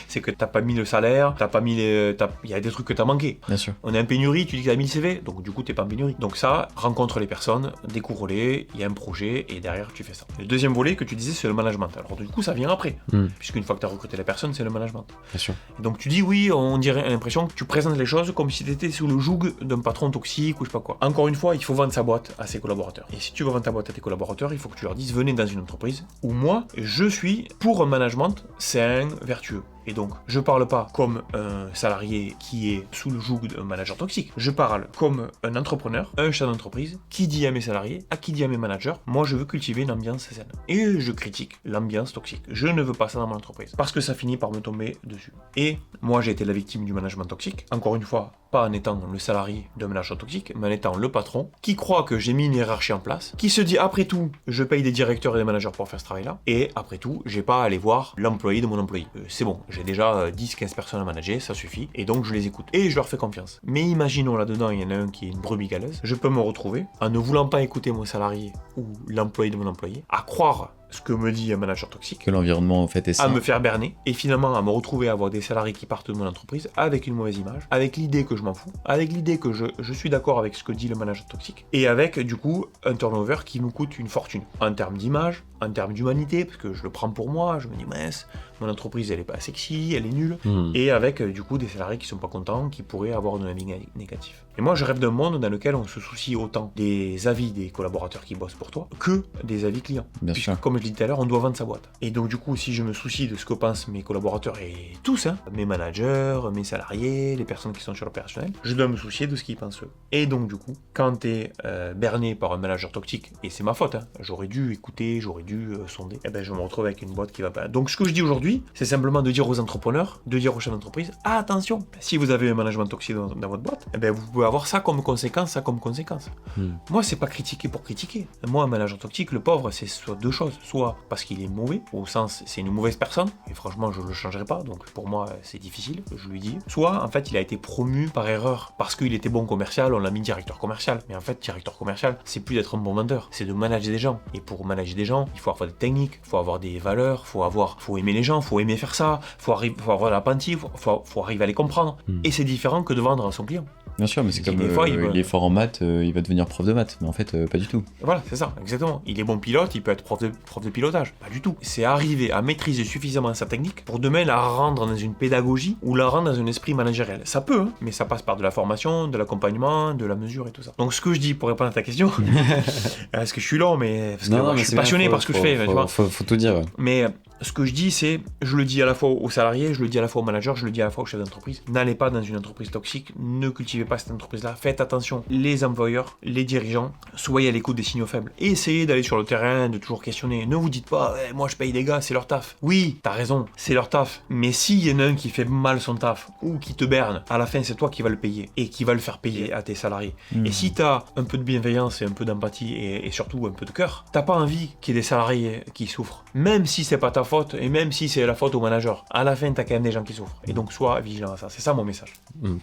c'est que t'as pas mis le salaire, t'as pas mis il y a des trucs que t'as manqué. Bien sûr. On est en pénurie, tu dis que t'as 1000 CV, donc du coup t'es pas en pénurie. Donc ça, rencontre les personnes, découvre-les, il y a un projet et derrière tu fais ça. Le deuxième volet que tu disais c'est le management, alors du coup ça vient après, puisqu'une fois que t'as recruter la personne, c'est le management. Bien sûr. Et donc tu dis oui, on dirait l'impression que tu présentes les choses comme si tu étais sous le joug d'un patron toxique ou je sais pas quoi. Encore une fois, il faut vendre sa boîte à ses collaborateurs. Et si tu veux vendre ta boîte à tes collaborateurs, il faut que tu leur dises venez dans une entreprise où moi, je suis pour un management sain, vertueux. Et donc, je parle pas comme un salarié qui est sous le joug d'un manager toxique. Je parle comme un entrepreneur, un chef d'entreprise, qui dit à mes salariés, qui dit à mes managers, moi je veux cultiver une ambiance saine. Et je critique l'ambiance toxique. Je ne veux pas ça dans mon entreprise. Parce que ça finit par me tomber dessus. Et moi j'ai été la victime du management toxique. Encore une fois, pas en étant le salarié d'un manager toxique, mais en étant le patron, qui croit que j'ai mis une hiérarchie en place, qui se dit après tout, je paye des directeurs et des managers pour faire ce travail-là, et après tout, j'ai pas à aller voir l'employé de mon employé. C'est bon, j'ai déjà 10-15 personnes à manager, ça suffit, et donc je les écoute. Et je leur fais confiance. Mais imaginons là-dedans, il y en a un qui est une brebis galeuse, je peux me retrouver, en ne voulant pas écouter mon salarié ou l'employé de mon employé, à croire ce que me dit un manager toxique, Que l'environnement en fait est à sain. me faire berner, et finalement à me retrouver à avoir des salariés qui partent de mon entreprise avec une mauvaise image, avec l'idée que je m'en fous, avec l'idée que je suis d'accord avec ce que dit le manager toxique, et avec du coup un turnover qui nous coûte une fortune, en termes d'image, en termes d'humanité, parce que je le prends pour moi, je me dis mince, mon entreprise elle est pas sexy, elle est nulle, et avec du coup des salariés qui sont pas contents, qui pourraient avoir un avis négatif. Et moi je rêve d'un monde dans lequel on se soucie autant des avis des collaborateurs qui bossent pour toi, que des avis clients. Bien Puisque, sûr. comme je l'ai dit tout à l'heure, on doit vendre sa boîte. Et donc du coup, si je me soucie de ce que pensent mes collaborateurs et tous, mes managers, mes salariés, les personnes qui sont sur l'opérationnel, je dois me soucier de ce qu'ils pensent eux. Et donc du coup, quand t'es berné par un manager toxique, et c'est ma faute, j'aurais dû écouter, j'aurais dû sonder, et ben je me retrouve avec une boîte qui va pas. Donc ce que je dis aujourd'hui, c'est simplement de dire aux entrepreneurs, de dire aux chefs d'entreprise, ah, attention, si vous avez un management toxique dans votre boîte, eh ben vous pouvez avoir ça comme conséquence, ça comme conséquence. Moi, c'est pas critiquer pour critiquer. Moi, un manager toxique, le pauvre, c'est soit deux choses. Soit parce qu'il est mauvais, au sens, c'est une mauvaise personne, et franchement, je le changerai pas, donc pour moi, c'est difficile, je lui dis. Soit, en fait, il a été promu par erreur, parce qu'il était bon commercial, on l'a mis directeur commercial. Mais en fait, directeur commercial, c'est plus d'être un bon vendeur, c'est de manager des gens. Et pour manager des gens, il faut avoir des techniques, il faut avoir des valeurs, faut aimer les gens, faut aimer faire ça, faut avoir la l'empathie, faut arriver à les comprendre. Et c'est différent que de vendre à son client. Bien sûr, mais c'est comme Des fois, il il est fort en maths, il va devenir prof de maths, mais en fait, pas du tout. Voilà, c'est ça, exactement. Il est bon pilote, il peut être prof de pilotage. Pas du tout. C'est arriver à maîtriser suffisamment sa technique pour demain la rendre dans une pédagogie ou la rendre dans un esprit managériel. Ça peut, mais ça passe par de la formation, de l'accompagnement, de la mesure et tout ça. Donc ce que je dis pour répondre à ta question, parce que je suis long, mais parce que Non, je mais suis c'est passionné bien, par ce que je fais, tu vois. Faut tout dire. Mais ce que je dis, c'est, je le dis à la fois aux salariés, je le dis à la fois aux managers, je le dis à la fois aux chefs d'entreprise. N'allez pas dans une entreprise toxique, ne cultivez pas cette entreprise-là. Faites attention, les employeurs, les dirigeants, soyez à l'écoute des signaux faibles. Et essayez d'aller sur le terrain, de toujours questionner. Ne vous dites pas, moi je paye des gars, c'est leur taf. Oui, t'as raison, c'est leur taf. Mais s'il y en a un qui fait mal son taf, ou qui te berne, à la fin c'est toi qui vas le payer, et qui va le faire payer à tes salariés. Et si t'as un peu de bienveillance et un peu d'empathie, et surtout un peu de cœur, t'as pas envie qu'il y ait des salariés qui souffrent. Même si c'est pas ta faute, et même si c'est la faute au manager, à la fin t'as quand même des gens qui souffrent. Et donc sois vigilant à ça, c'est ça mon message.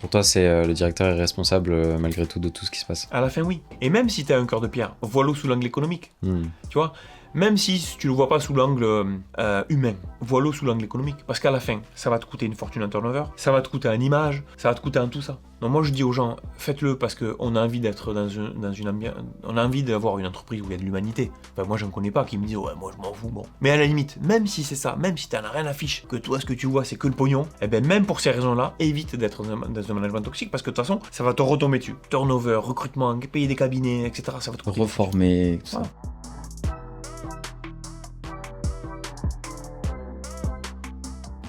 Pour toi, c'est le directeur est responsable malgré tout de tout ce qui se passe. À la fin oui. Et même si t'as un cœur de pierre, vois-le sous l'angle économique. Tu vois, même si tu le vois pas sous l'angle humain, vois-le sous l'angle économique. Parce qu'à la fin, ça va te coûter une fortune en turnover, ça va te coûter en image, ça va te coûter en tout ça. Donc moi je dis aux gens, faites-le parce qu'on a envie d'être dans une ambiance, on a envie d'avoir une entreprise où il y a de l'humanité. Enfin, moi j'en connais pas qui me disent ouais moi je m'en fous, bon. Mais à la limite, même si c'est ça, même si t'en as rien à fiche, que toi ce que tu vois c'est que le pognon, et ben même pour ces raisons-là, évite d'être dans un management toxique parce que de toute façon ça va te retomber dessus. Turnover, recrutement, payer des cabinets, etc. Ça va te coûter. Reformer, tout ça. Voilà.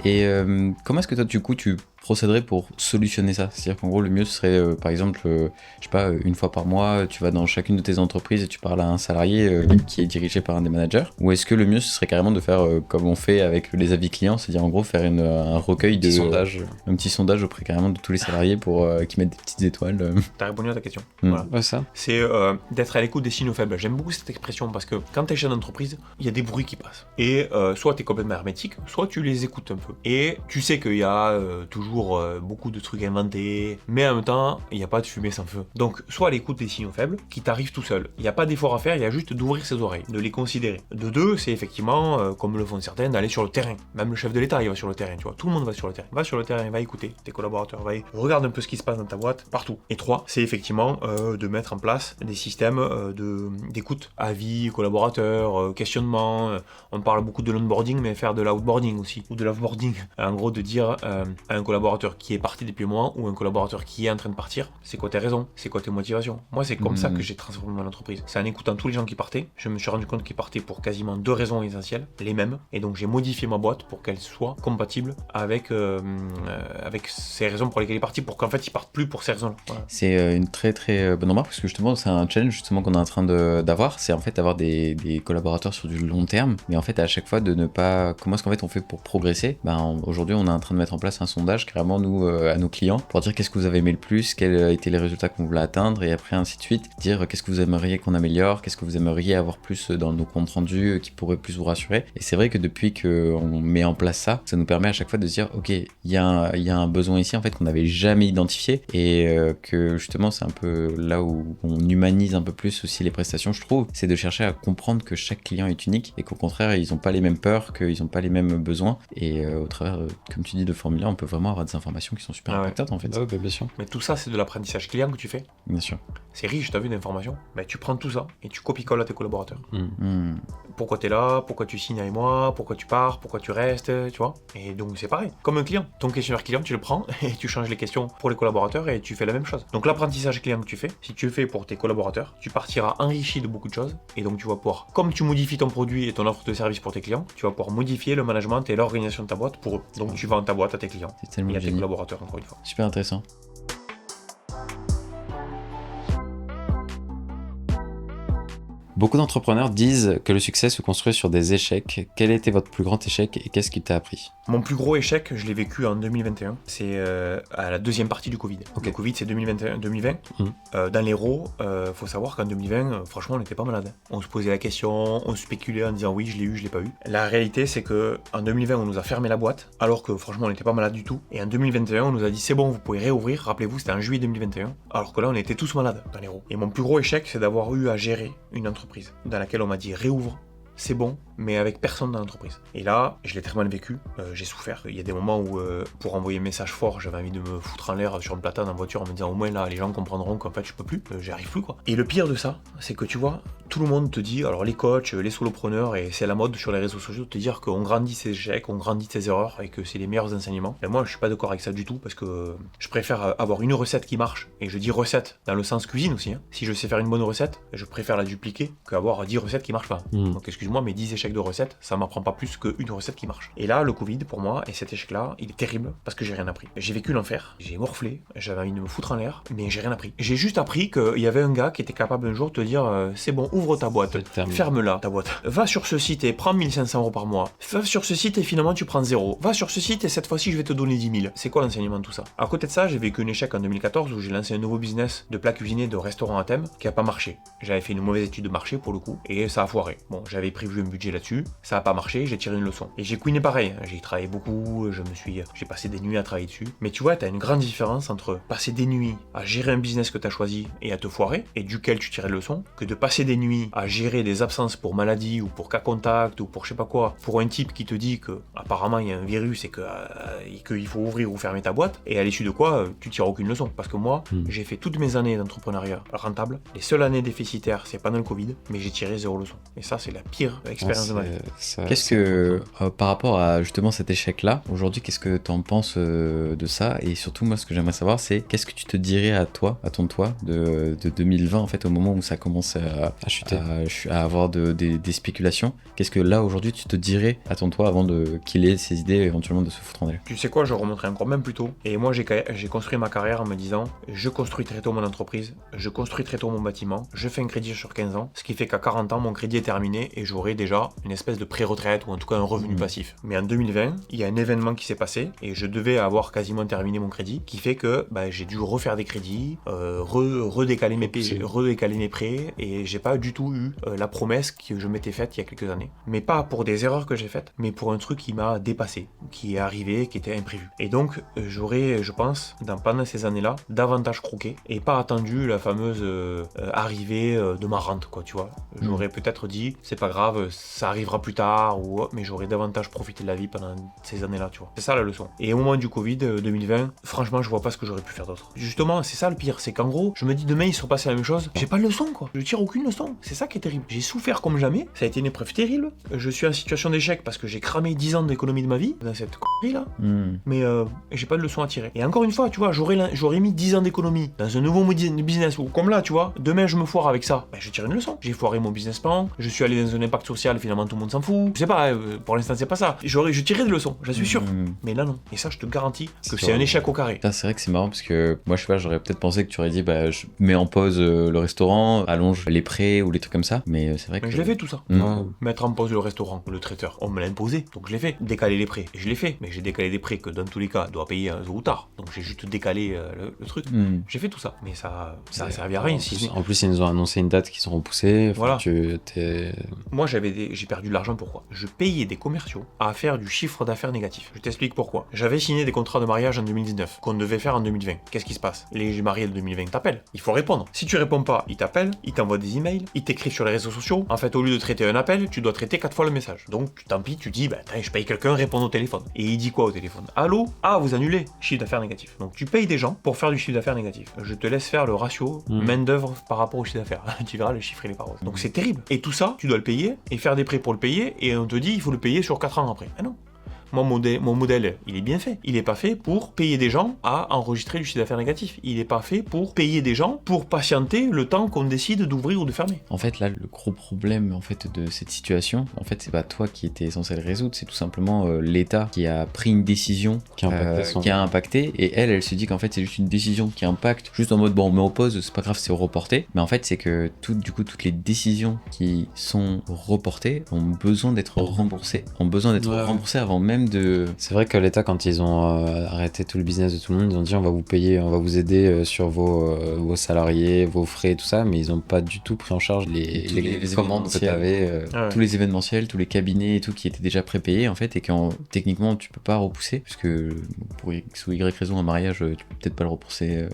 Et comment est-ce que toi, du coup, tu procéderais pour solutionner ça? C'est-à-dire qu'en gros, le mieux serait, par exemple, je sais pas, une fois par mois, tu vas dans chacune de tes entreprises et tu parles à un salarié qui est dirigé par un des managers. Ou est-ce que le mieux, ce serait carrément de faire comme on fait avec les avis clients, c'est-à-dire en gros faire un recueil de sondage. un petit sondage auprès carrément de tous les salariés pour qu'ils mettent des petites étoiles. T'as répondu à ta question. Mm. Voilà. Ouais, ça. C'est d'être à l'écoute des signaux faibles. J'aime beaucoup cette expression parce que quand t'es chef d'entreprise, il y a des bruits qui passent. Et soit t'es complètement hermétique, soit tu les écoutes un peu. Et tu sais qu'il y a toujours beaucoup de trucs inventés, mais en même temps, il n'y a pas de fumée sans feu. Donc, soit à l'écoute des signaux faibles, qui t'arrivent tout seul. Il n'y a pas d'effort à faire, il y a juste d'ouvrir ses oreilles, de les considérer. De deux, c'est effectivement, comme le font certains, d'aller sur le terrain. Même le chef de l'État, il va sur le terrain, tu vois. Tout le monde va sur le terrain. Va sur le terrain, va écouter tes collaborateurs, regarde un peu ce qui se passe dans ta boîte, partout. Et trois, c'est effectivement de mettre en place des systèmes d'écoute, avis, collaborateurs, questionnement. On parle beaucoup de l'onboarding, mais faire de l'outboarding aussi, ou de l'offboarding. En gros, de dire à un collaborateur collaborateur qui est parti depuis un mois ou un collaborateur qui est en train de partir, c'est quoi tes raisons, c'est quoi tes motivations. Moi, c'est comme ça que j'ai transformé mon entreprise. C'est en écoutant tous les gens qui partaient, je me suis rendu compte qu'ils partaient pour quasiment 2 raisons essentielles, les mêmes, et donc j'ai modifié ma boîte pour qu'elle soit compatible avec ces raisons pour lesquelles il est parti, pour qu'en fait, ils partent plus pour ces raisons-là. Voilà. C'est une très très bonne remarque parce que justement c'est un challenge justement qu'on est en train d'avoir, c'est en fait d'avoir des collaborateurs sur du long terme, mais en fait à chaque fois de ne pas, comment est-ce qu'en fait on fait pour progresser. Aujourd'hui on est en train de mettre en place un sondage carrément nous à nos clients pour dire qu'est-ce que vous avez aimé le plus, quels étaient les résultats qu'on voulait atteindre, et après ainsi de suite, dire qu'est-ce que vous aimeriez qu'on améliore, qu'est-ce que vous aimeriez avoir plus dans nos comptes rendus qui pourrait plus vous rassurer. Et c'est vrai que depuis qu'on met en place ça nous permet à chaque fois de se dire ok, il y a un besoin ici en fait qu'on n'avait jamais identifié, et que justement c'est un peu là où on humanise un peu plus aussi les prestations, je trouve, c'est de chercher à comprendre que chaque client est unique et qu'au contraire ils n'ont pas les mêmes peurs, qu'ils n'ont pas les mêmes besoins, et au travers comme tu dis de formulaire on peut vraiment avoir des informations qui sont super impactantes en fait. Ouais, bien sûr. Mais tout ça c'est de l'apprentissage client que tu fais. Bien sûr. C'est riche, t'as vu, d'informations. Tu prends tout ça et tu copies-colles à tes collaborateurs. Pourquoi t'es là, pourquoi tu signes avec moi, pourquoi tu pars, pourquoi tu restes, tu vois. Et donc c'est pareil, comme un client. Ton questionnaire client, tu le prends et tu changes les questions pour les collaborateurs et tu fais la même chose. Donc l'apprentissage client que tu fais, si tu le fais pour tes collaborateurs, tu partiras enrichi de beaucoup de choses, et donc tu vas pouvoir, comme tu modifies ton produit et ton offre de service pour tes clients, tu vas pouvoir modifier le management et l'organisation de ta boîte pour eux. Donc tu vends ta boîte à tes clients et à tes collaborateurs, encore une fois. Super intéressant. Beaucoup d'entrepreneurs disent que le succès se construit sur des échecs. Quel a été votre plus grand échec et qu'est-ce qui t'a appris ? Mon plus gros échec, je l'ai vécu en 2021. C'est à la deuxième partie du Covid. Okay. Le Covid, c'est 2020. Dans l'Hérault, faut savoir qu'en 2020, franchement, on n'était pas malade. On se posait la question, on spéculait en disant oui, je l'ai eu, je l'ai pas eu. La réalité, c'est que en 2020, on nous a fermé la boîte, alors que franchement, on n'était pas malade du tout. Et en 2021, on nous a dit c'est bon, vous pouvez réouvrir. Rappelez-vous, c'était en juillet 2021, alors que là, on était tous malades dans l'Hérault. Et mon plus gros échec, c'est d'avoir eu à gérer une entreprise dans laquelle on m'a dit réouvre, c'est bon, mais avec personne dans l'entreprise. Et là, je l'ai très mal vécu, j'ai souffert. Il y a des moments où, pour envoyer un message fort, j'avais envie de me foutre en l'air sur le platane en voiture en me disant au moins là, les gens comprendront qu'en fait je peux plus, j'y arrive plus quoi. Et le pire de ça, c'est que tu vois, tout le monde te dit, alors les coachs, les solopreneurs, et c'est la mode sur les réseaux sociaux de te dire qu'on grandit ses échecs, on grandit ses erreurs et que c'est les meilleurs enseignements. Et moi, je suis pas d'accord avec ça du tout parce que je préfère avoir une recette qui marche, et je dis recette dans le sens cuisine aussi. Hein. Si je sais faire une bonne recette, je préfère la dupliquer qu'avoir 10 recettes qui marchent pas. Donc excuse-moi, mais 10 échecs de recettes, ça m'apprend pas plus qu'une recette qui marche. Et là, le Covid, pour moi, et cet échec-là, il est terrible parce que j'ai rien appris. J'ai vécu l'enfer, j'ai morflé, j'avais envie de me foutre en l'air, mais j'ai rien appris. J'ai juste appris qu'il y avait un gars qui était capable un jour de te dire c'est bon, ouvre ta boîte, ferme-la ta boîte. Va sur ce site et prends 1500 € par mois. Va sur ce site et finalement tu prends 0. Va sur ce site et cette fois-ci je vais te donner 10 000. C'est quoi l'enseignement de tout ça? À côté de ça, j'ai vécu un échec en 2014 où j'ai lancé un nouveau business de plats cuisinés de restaurant à thème qui a pas marché. J'avais fait une mauvaise étude de marché pour le coup et ça a foiré. Bon, j'avais prévu un budget là-dessus, ça a pas marché, j'ai tiré une leçon. Et j'ai couiné pareil, j'ai travaillé beaucoup, j'ai passé des nuits à travailler dessus. Mais tu vois, t'as une grande différence entre passer des nuits à gérer un business que t'as choisi et à te foirer, et duquel tu tirais de leçons, que de passer des nuits à gérer des absences pour maladie ou pour cas contact ou pour je sais pas quoi, pour un type qui te dit que apparemment il y a un virus et qu'il faut ouvrir ou fermer ta boîte, et à l'issue de quoi tu tires aucune leçon. Parce que moi, j'ai fait toutes mes années d'entrepreneuriat rentable. Les seules années déficitaires, c'est pendant le Covid, mais j'ai tiré 0 leçon. Et ça, c'est la pire expérience de ma vie. Qu'est-ce que, par rapport à justement cet échec-là, aujourd'hui, qu'est-ce que t'en penses de ça? Et surtout, moi, ce que j'aimerais savoir, c'est qu'est-ce que tu te dirais à toi, à ton toi, de 2020, en fait, au moment où ça commence à chuter, à avoir des spéculations. Qu'est-ce que là, aujourd'hui, tu te dirais à ton toi avant qu'il ait ces idées éventuellement de se foutre en l'air? Tu sais quoi, je remonterai encore même plus tôt. Et moi, j'ai construit ma carrière en me disant, je construis très tôt mon entreprise, je construis très tôt mon bâtiment, je fais un crédit sur 15 ans, ce qui fait qu'à 40 ans, mon crédit est terminé et j'aurai déjà une espèce de pré-retraite ou en tout cas un revenu passif. Mais en 2020, il y a un événement qui s'est passé et je devais avoir quasiment terminé mon crédit, qui fait que j'ai dû refaire des crédits, redécaler mes prêts, et j'ai pas du tout eu la promesse que je m'étais faite il y a quelques années. Mais pas pour des erreurs que j'ai faites, mais pour un truc qui m'a dépassé, qui est arrivé, qui était imprévu. Et donc j'aurais, je pense, pendant ces années-là, davantage croqué et pas attendu la fameuse arrivée de ma rente, quoi, tu vois. J'aurais peut-être dit, c'est pas grave, ça arrivera plus tard, mais j'aurais davantage profité de la vie pendant ces années-là, tu vois. C'est ça la leçon. Et au moment du Covid 2020, franchement, je vois pas ce que j'aurais pu faire d'autre. Justement, c'est ça le pire, c'est qu'en gros, je me dis demain il se repasse la même chose, j'ai pas de leçon quoi. Je tire aucune leçon. C'est ça qui est terrible. J'ai souffert comme jamais, ça a été une épreuve terrible. Je suis en situation d'échec parce que j'ai cramé 10 ans d'économie de ma vie dans cette connerie là. Mais j'ai pas de leçon à tirer. Et encore une fois, tu vois, j'aurais mis 10 ans d'économie dans un nouveau business, ou comme là, tu vois, demain je me foire avec ça, ben, je tire une leçon. J'ai foiré mon business plan, je suis allé dans un impact social, finalement tout le monde s'en fout. Je sais pas, pour l'instant c'est pas ça. Je tirais des leçons, j'en suis sûr. Mais là non. Et ça, je te garantis que c'est un échec au carré. C'est vrai que c'est marrant parce que moi, je sais pas, j'aurais peut-être pensé que tu aurais dit, bah, je mets en pause le restaurant, allonge les prêts ou les trucs comme ça. Mais c'est vrai que. Mais je l'ai fait tout ça. Mettre en pause le restaurant, le traiteur, on me l'a imposé, donc je l'ai fait. Décaler les prêts, je l'ai fait. Mais j'ai décalé des prêts que dans tous les cas, doit payer tôt ou tard. Donc j'ai juste décalé le truc. J'ai fait tout ça. Mais ça a servi à rien. En plus, ils nous ont annoncé une date qui sont repoussées. Voilà. T'es... Moi, j'ai perdu de l'argent, pourquoi? Je payais des commerciaux à faire du chiffre d'affaires négatif. Je t'explique pourquoi. J'avais signé des contrats de mariage en 2019, qu'on devait faire en 2020. Qu'est-ce qui se passe? Les mariés de 2020 t'appellent. Il faut répondre. Si tu réponds pas, ils t'appellent, ils t'envoient des emails, ils t'écrivent sur les réseaux sociaux. En fait, au lieu de traiter un appel, tu dois traiter 4 fois le message. Donc, tant pis, tu dis, bah, je paye quelqu'un, répondre au téléphone. Et il dit quoi au téléphone? Allô? Ah, vous annulez. Chiffre d'affaires négatif. Donc, tu payes des gens pour faire du chiffre d'affaires négatif. Je te laisse faire le ratio main-d'œuvre par rapport au chiffre d'affaires. Tu verras, le chiffre, il est pas rose. Donc, c'est terrible. Et tout ça, tu dois le payer et faire des prêts pour le payer. Et on te dit, il faut le payer sur 4 ans après. Ah non. Moi, mon modèle, il est bien fait. Il n'est pas fait pour payer des gens à enregistrer du chiffre d'affaires négatif. Il n'est pas fait pour payer des gens pour patienter le temps qu'on décide d'ouvrir ou de fermer. En fait, là, le gros problème en fait de cette situation, en fait, c'est pas toi qui étais censé le résoudre, c'est tout simplement l'État qui a pris une décision qui a impacté, et elle se dit qu'en fait, c'est juste une décision qui impacte, juste en mode bon, on met au pause, c'est pas grave, c'est reporté. Mais en fait, c'est que toutes les décisions qui sont reportées ont besoin d'être remboursées, remboursées avant même de... C'est vrai que l'État, quand ils ont arrêté tout le business de tout le monde, ils ont dit on va vous payer, on va vous aider sur vos salariés, vos frais et tout ça, mais ils n'ont pas du tout pris en charge les commandes que tu avais. Tous les événementiels, tous les cabinets et tout qui étaient déjà prépayés en fait, et techniquement tu peux pas repousser, puisque pour X ou Y raison, un mariage, tu peux peut-être pas le repousser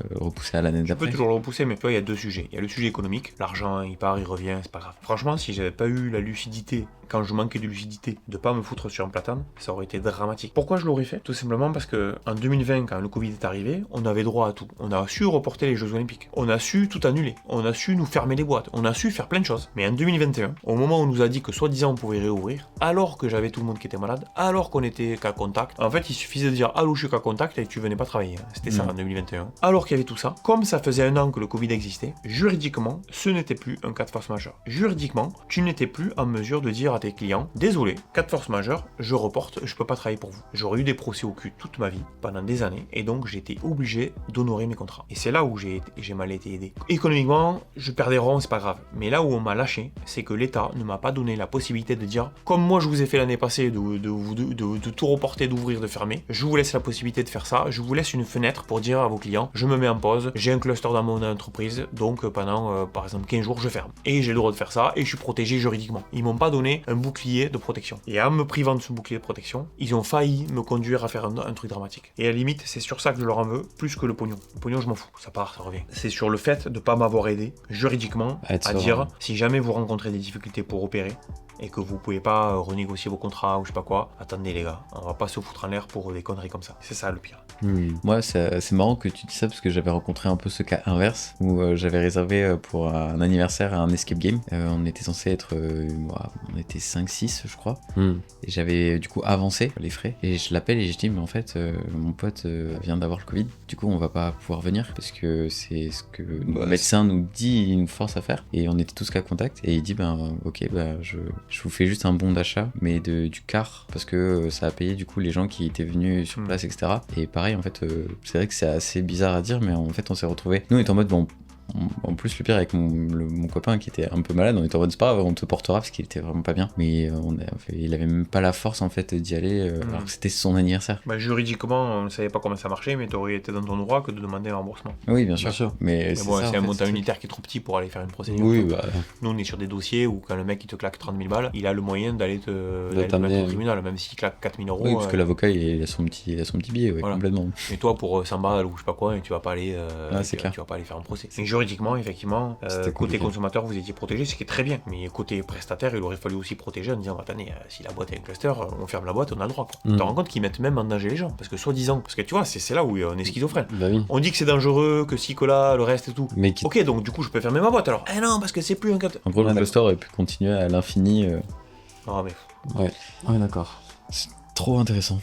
à l'année d'après. Tu peux toujours le repousser, mais toi, il y a deux sujets. Il y a le sujet économique, l'argent il part, il revient, c'est pas grave. Franchement, si j'avais pas eu la lucidité, quand je manquais de lucidité, de pas me foutre sur un platane, ça aurait été dramatique. Pourquoi je l'aurais fait? Tout simplement parce que en 2020, quand le Covid est arrivé, on avait droit à tout. On a su reporter les Jeux Olympiques. On a su tout annuler. On a su nous fermer les boîtes. On a su faire plein de choses. Mais en 2021, au moment où on nous a dit que soi-disant on pouvait réouvrir, alors que j'avais tout le monde qui était malade, alors qu'on était cas contact, en fait, il suffisait de dire allô, je suis cas contact et tu venais pas travailler. C'était ça en 2021. Alors qu'il y avait tout ça, comme ça faisait un an que le Covid existait, juridiquement, ce n'était plus un cas de force majeure. Juridiquement, tu n'étais plus en mesure de dire à tes clients, désolé, cas de force majeure, je reporte, je peux pas travailler pour vous. J'aurais eu des procès au cul toute ma vie, pendant des années, et donc j'étais obligé d'honorer mes contrats. Et c'est là où j'ai mal été aidé. Économiquement, je perds des ronds, c'est pas grave. Mais là où on m'a lâché, c'est que l'État ne m'a pas donné la possibilité de dire, comme moi je vous ai fait l'année passée, de tout reporter, d'ouvrir, de fermer, je vous laisse la possibilité de faire ça, je vous laisse une fenêtre pour dire à vos clients, je me mets en pause, j'ai un cluster dans mon entreprise, donc pendant par exemple 15 jours je ferme. Et j'ai le droit de faire ça, et je suis protégé juridiquement. Ils m'ont pas donné un bouclier de protection. Et en me privant de ce bouclier de protection, ils ont failli me conduire à faire un truc dramatique. Et à la limite, c'est sur ça que je leur en veux, plus que le pognon. Le pognon, je m'en fous, ça part, ça revient. C'est sur le fait de pas m'avoir aidé juridiquement à dire, si jamais vous rencontrez des difficultés pour opérer, et que vous pouvez pas renégocier vos contrats ou je sais pas quoi, attendez les gars, on va pas se foutre en l'air pour des conneries comme ça. C'est ça le pire. Moi, c'est marrant que tu dis ça parce que j'avais rencontré un peu ce cas inverse où j'avais réservé pour un anniversaire un escape game. On était censé être, on était 5-6 je crois, et j'avais du coup avancé les frais et je l'appelle et je dis mais en fait mon pote vient d'avoir le Covid, du coup on va pas pouvoir venir parce que c'est ce que le médecin nous dit, il nous force à faire, et on était tous cas contact et il dit ok je vous fais juste un bon d'achat mais du quart parce que ça a payé du coup les gens qui étaient venus sur place, etc. Et pareil en fait c'est vrai que c'est assez bizarre à dire mais en fait on s'est retrouvés, nous on est en mode bon. En plus, le pire avec mon copain qui était un peu malade, on était en mode c'est pas grave, on te portera parce qu'il était vraiment pas bien. Mais il avait même pas la force en fait d'y aller alors que c'était son anniversaire. Juridiquement, on ne savait pas comment ça marchait, mais t'aurais été dans ton droit que de demander un remboursement. Oui, bien sûr. Mais bon, ça, c'est un fait, montant unitaire qui est trop petit pour aller faire une procédure. Oui, Nous, on est sur des dossiers où quand le mec il te claque 30 000 balles, il a le moyen d'aller te mettre au tribunal, même s'il claque 4 000 euros. Oui, parce que l'avocat il a son petit billet, voilà. Complètement. Et toi, pour 100 balles ou je sais pas quoi, tu vas pas aller, c'est clair. Tu vas pas aller faire un procès. Mais juridiquement, effectivement, C'était côté compliqué. consommateur, vous étiez protégé, ce qui est très bien. Mais côté prestataire, il aurait fallu aussi protéger en disant, attendez, si la boîte est un cluster, on ferme la boîte, on a le droit. Quoi. Tu te rends compte qu'ils mettent même en danger les gens, parce que soi-disant, parce que tu vois, c'est là où on est schizophrène. Bah oui. On dit que c'est dangereux, que si, que là, le reste et tout. Mais qui... Ok, donc du coup, je peux fermer ma boîte alors. Eh non, parce que c'est plus un capteur. En gros, le Ouais, cluster aurait pu continuer à l'infini. Non, mais Ouais. Ouais, d'accord. C'est trop intéressant.